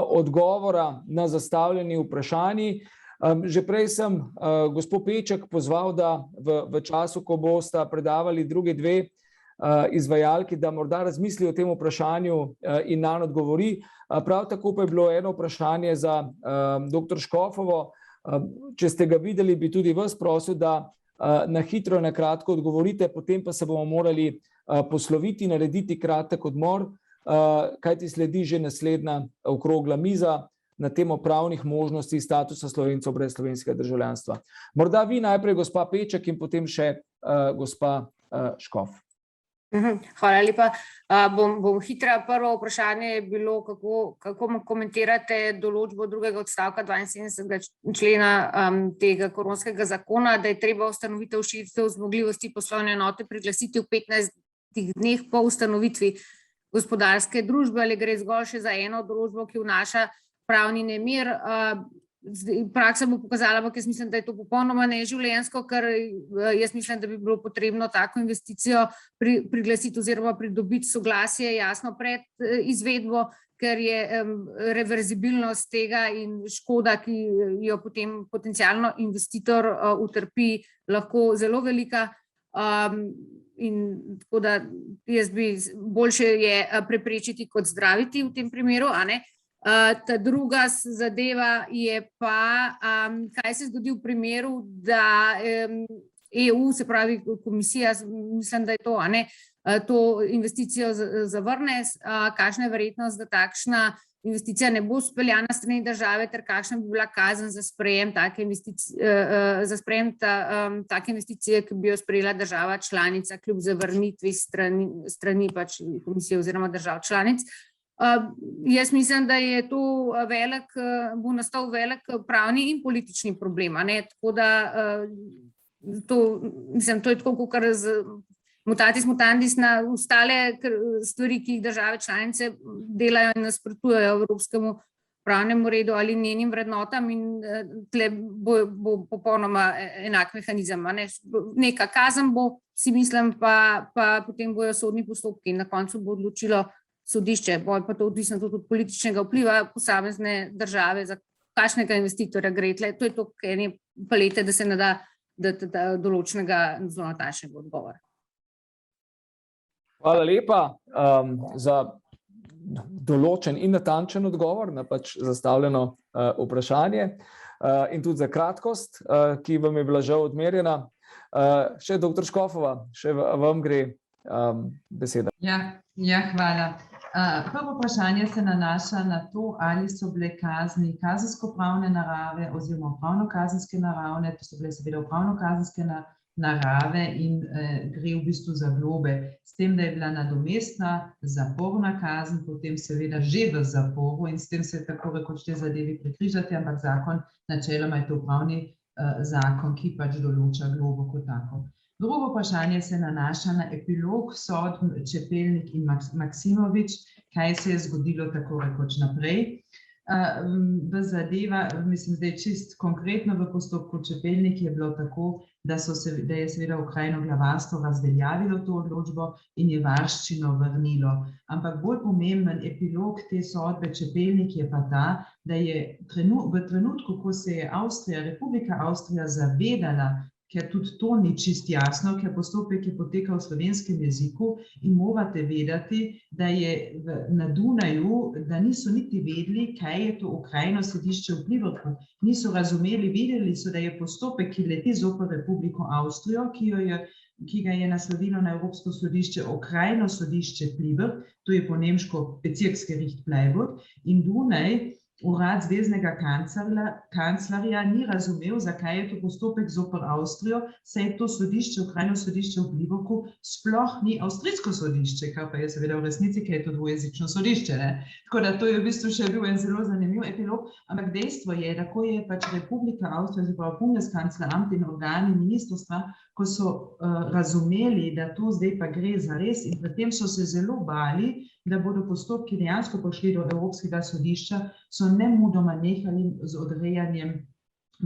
odgovora na zastavljeni vprašanji. Že prej sem gospod Peček pozval, da v času, ko bosta predavali drugi dve izvajalki, da morda razmisli o tem vprašanju in nanj odgovori. Prav tako pa je bilo eno vprašanje za dr. Škofovo. Če ste ga videli, bi tudi vas prosil, da na hitro, na kratko odgovorite, potem pa se bomo morali posloviti, narediti kratek odmor, kajti sledi že naslednja okrogla miza na temo pravnih možnosti statusa Slovencev brez slovenskega državljanstva. Morda vi najprej, gospa Peček, in potem še gospa Škof. Hvala lepa. Bom hitra. Prvo vprašanje je bilo, kako komentirate določbo drugega odstavka 72. člena tega koronskega zakona, da je treba ustanovitev širitev zmogljivosti poslovne enote priglasiti v 15 dneh po ustanovitvi gospodarske družbe, ali gre zgolj še za eno določbo, ki vnaša pravni nemir. Praksa bo pokazala, ampak jaz mislim, da je to popolnoma neživljenjsko, ker jaz mislim, da bi bilo potrebno tako investicijo priglasiti oziroma pridobiti soglasje jasno pred izvedbo, ker je reverzibilnost tega in škoda, ki jo potem potencialno investitor utrpi, lahko zelo velika. In tako da jaz bi boljše je preprečiti kot zdraviti v tem primeru, a ne? Ta druga zadeva je pa, kaj se zgodi v primeru, da EU, se pravi komisija, mislim, da je to, a ne, to investicijo zavrne, kakšna je verjetnost, da takšna investicija ne bo speljana s strani države, ter kakšna bi bila kazen za sprejem take investicije, ki bi jo sprejela država članica, kljub zavrnitvi strani pač komisije oziroma držav članic. Jaz mislim, da je to bo nastal velik pravni in politični problem, tako da to je tako, kar z mutatis mutandis na ostale stvari, ki jih države članice delajo in nasprotujejo evropskemu pravnemu redu ali njenim vrednotam, in tle bo popolnoma enak mehanizem. Neka kazen bo, si mislim, pa potem bojo sodni postopki in na koncu bo odločilo sodišče, pa to odvisno tudi od političnega vpliva posamezne države, za kakšnega investitorja gre. To je to ene palete, da se ne da določenega zelo natančnega odgovora. Hvala lepa za določen in natančen odgovor na pač zastavljeno vprašanje in tudi za kratkost, ki vam je bila žal odmerjena. Še dr. Škofova, še vam gre beseda. Ja, hvala. Prvo vprašanje se nanaša na to, ali so bile kazni kazenskopravne narave oziroma upravno-kazenske naravne. To so bile seveda upravno-kazenske narave in gre v bistvu za globe. S tem, da je bila nadomestna zaporna kazen, potem seveda že v zaporu in s tem se tako rekoč te zadevi prekrižati, ampak zakon, načeloma je to upravni zakon, ki pač določa globo kot tako. Drugo vprašanje se nanaša na epilog sodb Čepelnik in Maksimovič, kaj se je zgodilo tako rekoč naprej. V zadeva, mislim, zdaj čist konkretno v postopku Čepelnik je bilo tako, da je seveda okrajno glavarstvo razveljavilo to odločbo in je varščino vrnilo. Ampak bolj pomemben epilog te sodbe Čepelnik je pa ta, da je v trenutku, ko se je Republika Avstrija zavedala ker tudi to ni čist jasno, ker postopek je potekal v slovenskem jeziku in morate vedeti, da je na Dunaju, da niso niti vedeli, kaj je to okrajno sodišče v Pliberku. Niso razumeli, videli so, da je postopek, ki leti zoper Republiko Avstrijo, ki ga je naslovilo na Evropsko sodišče okrajno sodišče Pliberk, to je po nemško Bezirksgericht Freiburg, in Dunaj, urad zveznega kanclerja, ni razumel, zakaj je to postopek zoper Avstrijo, saj je to sodišče, okrajno sodišče v Pliberku, sploh ni avstrijsko sodišče, kar pa je seveda v resnici, ker je to dvojezično sodišče. Tako da to je v bistvu še bil en zelo zanimiv epilog, ampak dejstvo je, da ko je pač Republika Avstrija, zapravo Bundeskancleramt in organi ministrstva, ko so razumeli, da to zdaj pa gre za res, in predtem so se zelo bali, da bodo postopki dejansko prišli do Evropskega sodišča, so nemudoma nehali z odrejanjem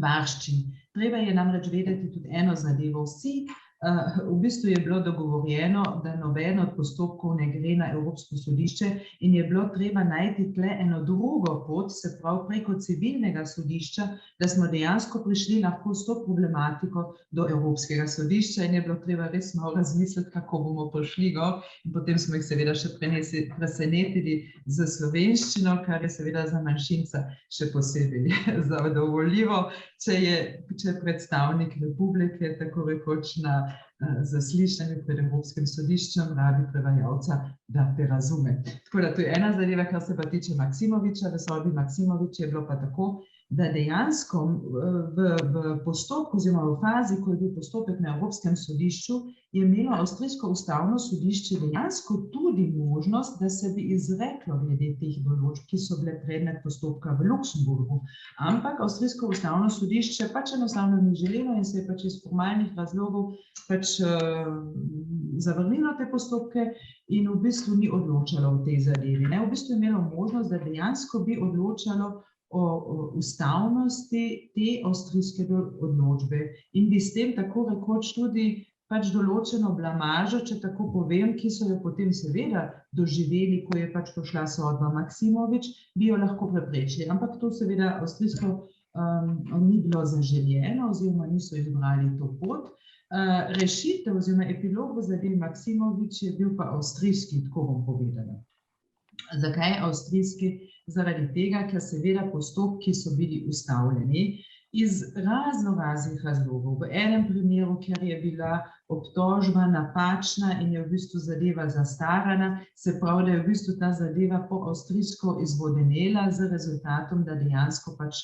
varščin. Treba je namreč vedeti tudi eno zadevo. Vsi, v bistvu je bilo dogovorjeno, da noben od postopkov ne gre na Evropsko sodišče in je bilo treba najti tle eno drugo pot, se pravi preko civilnega sodišča, da smo dejansko prišli lahko s to problematiko do Evropskega sodišča in je bilo treba res malo razmisliti, kako bomo prišli go. In potem smo jih seveda še presenetili z slovenščino, kar je seveda za manjšinca še posebej zadovoljivo, če predstavnik republike tako rekoč na zaslišanju pred Evropskim sodiščem rabi prevajalca, da te razume. Tako da to je ena zadeva, kar se pa tiče Maksimoviča. V sodbi Maksimovič je bilo pa tako, da dejansko v postopku oziroma v fazi, ko je bil postopek na Evropskem sodišču, je imelo avstrijsko ustavno sodišče dejansko tudi možnost, da se bi izreklo glede teh določb, ki so bile predmet postopka v Luksemburgu. Ampak avstrijsko ustavno sodišče pač enostavno ni želelo in se je pač iz formalnih razlogov pač zavrnilo te postopke in v bistvu ni odločalo v tej zadevi. V bistvu je imelo možnost, da dejansko bi odločalo o ustavnosti te avstrijske odločbe in bi s tem tako rekoč tudi pač določeno blamažo, če tako povem, ki so jo potem seveda doživeli, ko je pač pošla sodba Maksimovič, bi jo lahko preprečili. Ampak to seveda avstrijsko ni bilo zaželjeno oziroma niso izbrali to pot. Rešitev oziroma epilog v zadevi Maksimovič je bil pa avstrijski, tako bom povedala. Zakaj avstrijski? Zaradi tega, ker seveda postopki so bili ustavljeni iz raznih razlogov. V enem primeru, ker je bila obtožba napačna in je v bistvu zadeva zastarana, se pravi, da je v bistvu ta zadeva po avstrijsko izvodenela z rezultatom, da dejansko pač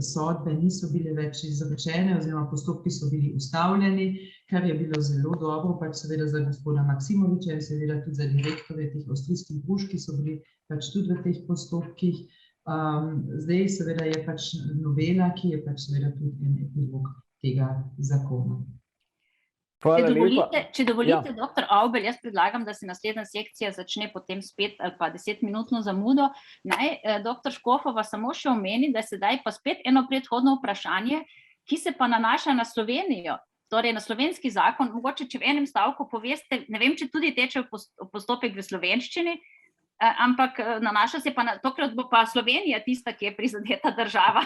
sodbe niso bile več izrečene oziroma postopki so bili ustavljeni, kar je bilo zelo dobro, pač seveda za gospoda Maksimoviča in seveda tudi za direktorje teh avstrijskih družb, ki so bili pač tudi v teh postopkih. Zdaj seveda je pač novela, ki je pač seveda tudi en epilog tega zakona. Če dovolite, dr. Avbelj, jaz predlagam, da se naslednja sekcija začne potem spet ali pa 10-minutno zamudo. Naj dr. Škofova samo še omeni, da je sedaj pa spet eno predhodno vprašanje, ki se pa nanaša na Slovenijo, torej na slovenski zakon. Mogoče, če v enem stavku poveste, ne vem, če tudi teče postopek v slovenščini, ampak nanaša se pa na tokrat bo pa Slovenija tista, ki je prizadeta država.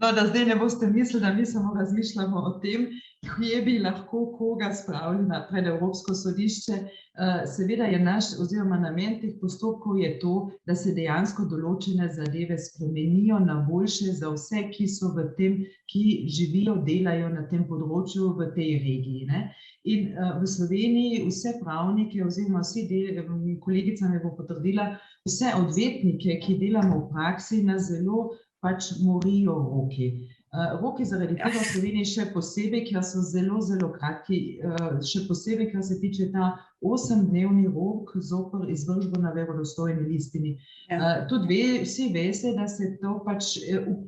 No, da zdaj ne boste mislili, da mi samo razmišljamo o tem, kje bi lahko koga spravili pred Evropsko sodišče. Seveda je naš oziroma namen teh postopkov je to, da se dejansko določene zadeve spremenijo na boljše za vse, ki so v tem, ki živijo, delajo na tem področju v tej regiji. In v Sloveniji vse pravnike oziroma kolegica me bo potrdila, vse odvetnike, ki delamo v praksi, nas zelo pač morijo roki. Roki zaradi tega v Sloveniji še posebej, ker so zelo, zelo kratki, še posebej, ker se tiče ta 8-dnevni rok zoper izvršbo na verodostojni listini. Tudi vsi veste, da se to pač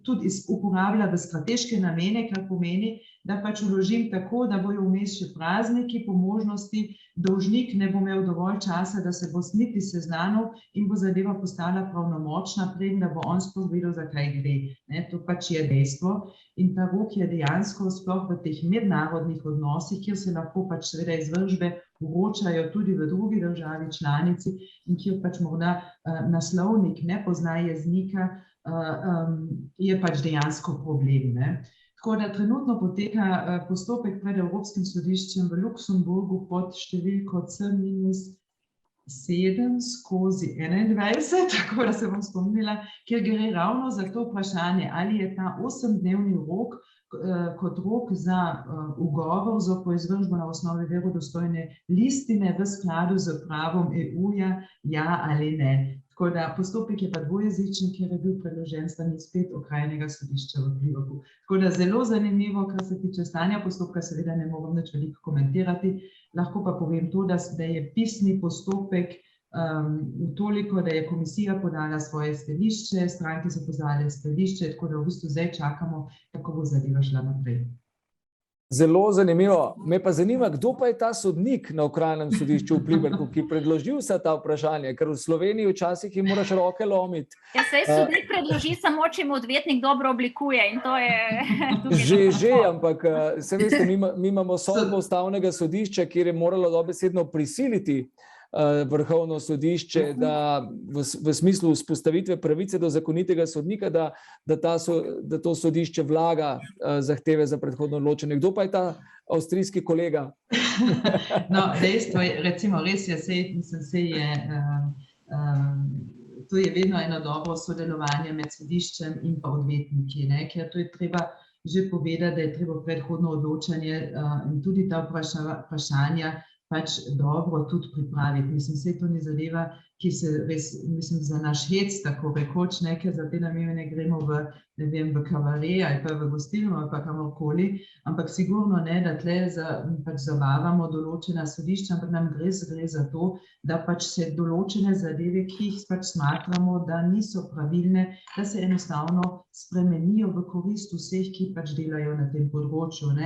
tudi uporablja v strateške namene, kar pomeni, da pač vložim tako, da bojo vmes še prazniki, po možnosti dolžnik ne bo imel dovolj časa, da se bo niti seznanil in bo zadeva postala pravnomočna, preden da bo on sploh vedel, za kaj gre. To pač je dejstvo. In ta rok je dejansko sploh v teh mednarodnih odnosih, kjer se lahko pač seveda izvršbe vročajo tudi v drugi državi članici in kjer pač morda naslovnik ne pozna jezika, je pač dejansko problem. Tako da trenutno poteka postopek pred Evropskim sodiščem v Luksemburgu pod številko C-7/21, tako da se bom spomnila, kjer gre ravno za to vprašanje, ali je ta 8-dnevni rok kot rok za ugovor zoper izvršbo na osnovi verodostojne listine v skladu z pravom EU-ja, ja ali ne. Tako da postopek je pa dvojezičen, ker je bil predložen strani spet okrajnega sodišča v Plibergu. Tako da zelo zanimivo, kar se tiče stanja postopka, seveda ne morem nič veliko komentirati, lahko pa povem to, da je pisni postopek toliko, da je komisija podala svoje stališče, stranke so podale stališče, tako da v bistvu zdaj čakamo, kako bo zadeva šla naprej. Zelo zanimivo. Me pa zanima, kdo pa je ta sodnik na okrajnem sodišču v Plibergu, ki predloži vsa ta vprašanja, ker v Sloveniji včasih jim moraš roke lomiti. Ja, saj sodnik predloži samo, če mu odvetnik dobro oblikuje in to je... Že, ampak se veste, mi imamo sodbo ustavnega sodišča, kjer je moralo dobesedno prisiliti Vrhovno sodišče, da v smislu vzpostavitve pravice do zakonitega sodnika, da to sodišče vlaga zahteve za predhodno odločanje. Kdo pa je ta avstrijski kolega? No, dejstvo je, recimo res je, to je vedno eno dobro sodelovanje med sodiščem in pa odvetniki, ker to je treba že povedati, da je treba predhodno odločanje in tudi ta vprašanja pač dobro tudi pripraviti. Mislim, vse to ni zadeva, ki se res, mislim, za naš hec, tako rekoč, ker za te namene gremo v kavare ali pa v gostilno ali pa kamorkoli, ampak sigurno ne, da tle pač zabavamo določena sodišča, ampak nam gre za to, da pač se določene zadeve, ki jih pač smatramo, da niso pravilne, da se enostavno spremenijo v korist vseh, ki pač delajo na tem področju.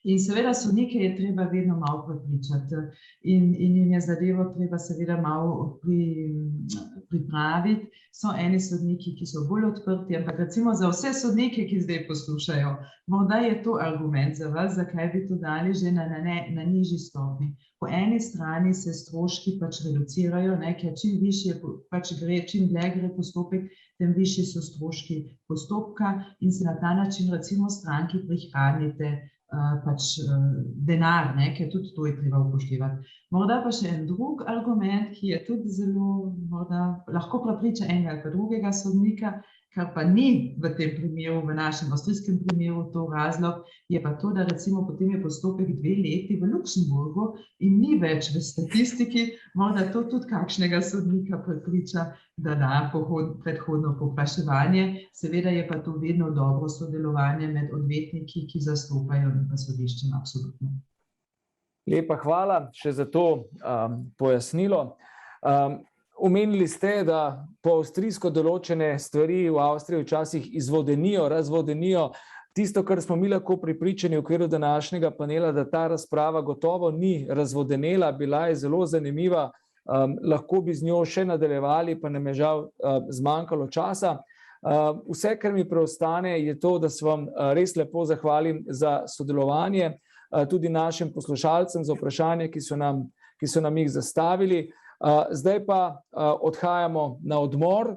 In seveda sodnike je treba vedno malo prepričati in jim je zadevo treba seveda malo pripraviti. So eni sodniki, ki so bolj odprti, ampak recimo za vse sodnike, ki zdaj poslušajo, morda je to argument za vas, zakaj bi to dali že na nižji stopnji. Po eni strani se stroški pač reducirajo, ker čim više pač gre, čim dlje gre postopek, tem višji so stroški postopka in se na ta način recimo stranki prihranite pač denar, ker tudi to je treba upoštevati. Morda pa še en drug argument, ki je tudi zelo, morda lahko prepriča enega ali pa drugega sodnika, kar pa ni v tem primeru, v našem avstrijskem primeru to razlog, je pa to, da recimo potem je postopek 2 leti v Luksemburgu in ni več v statistiki, morda to tudi kakšnega sodnika prepriča, da da predhodno povpraševanje. Seveda je pa to vedno dobro sodelovanje med odvetniki, ki zastopajo in pa sodiščem, absolutno. Lepa hvala še za to pojasnilo. Omenili ste, da po avstrijsko določene stvari v Avstriji včasih izvodenijo, razvodenijo. Tisto, kar smo mi lahko prepričani v okviru današnjega panela, da ta razprava gotovo ni razvodenela, bila je zelo zanimiva, lahko bi z njo še nadaljevali, pa nam je žal zmanjkalo časa. Vse, kar mi preostane, je to, da se vam res lepo zahvalim za sodelovanje, tudi našim poslušalcem za vprašanje, ki so nam jih zastavili. Zdaj pa odhajamo na odmor.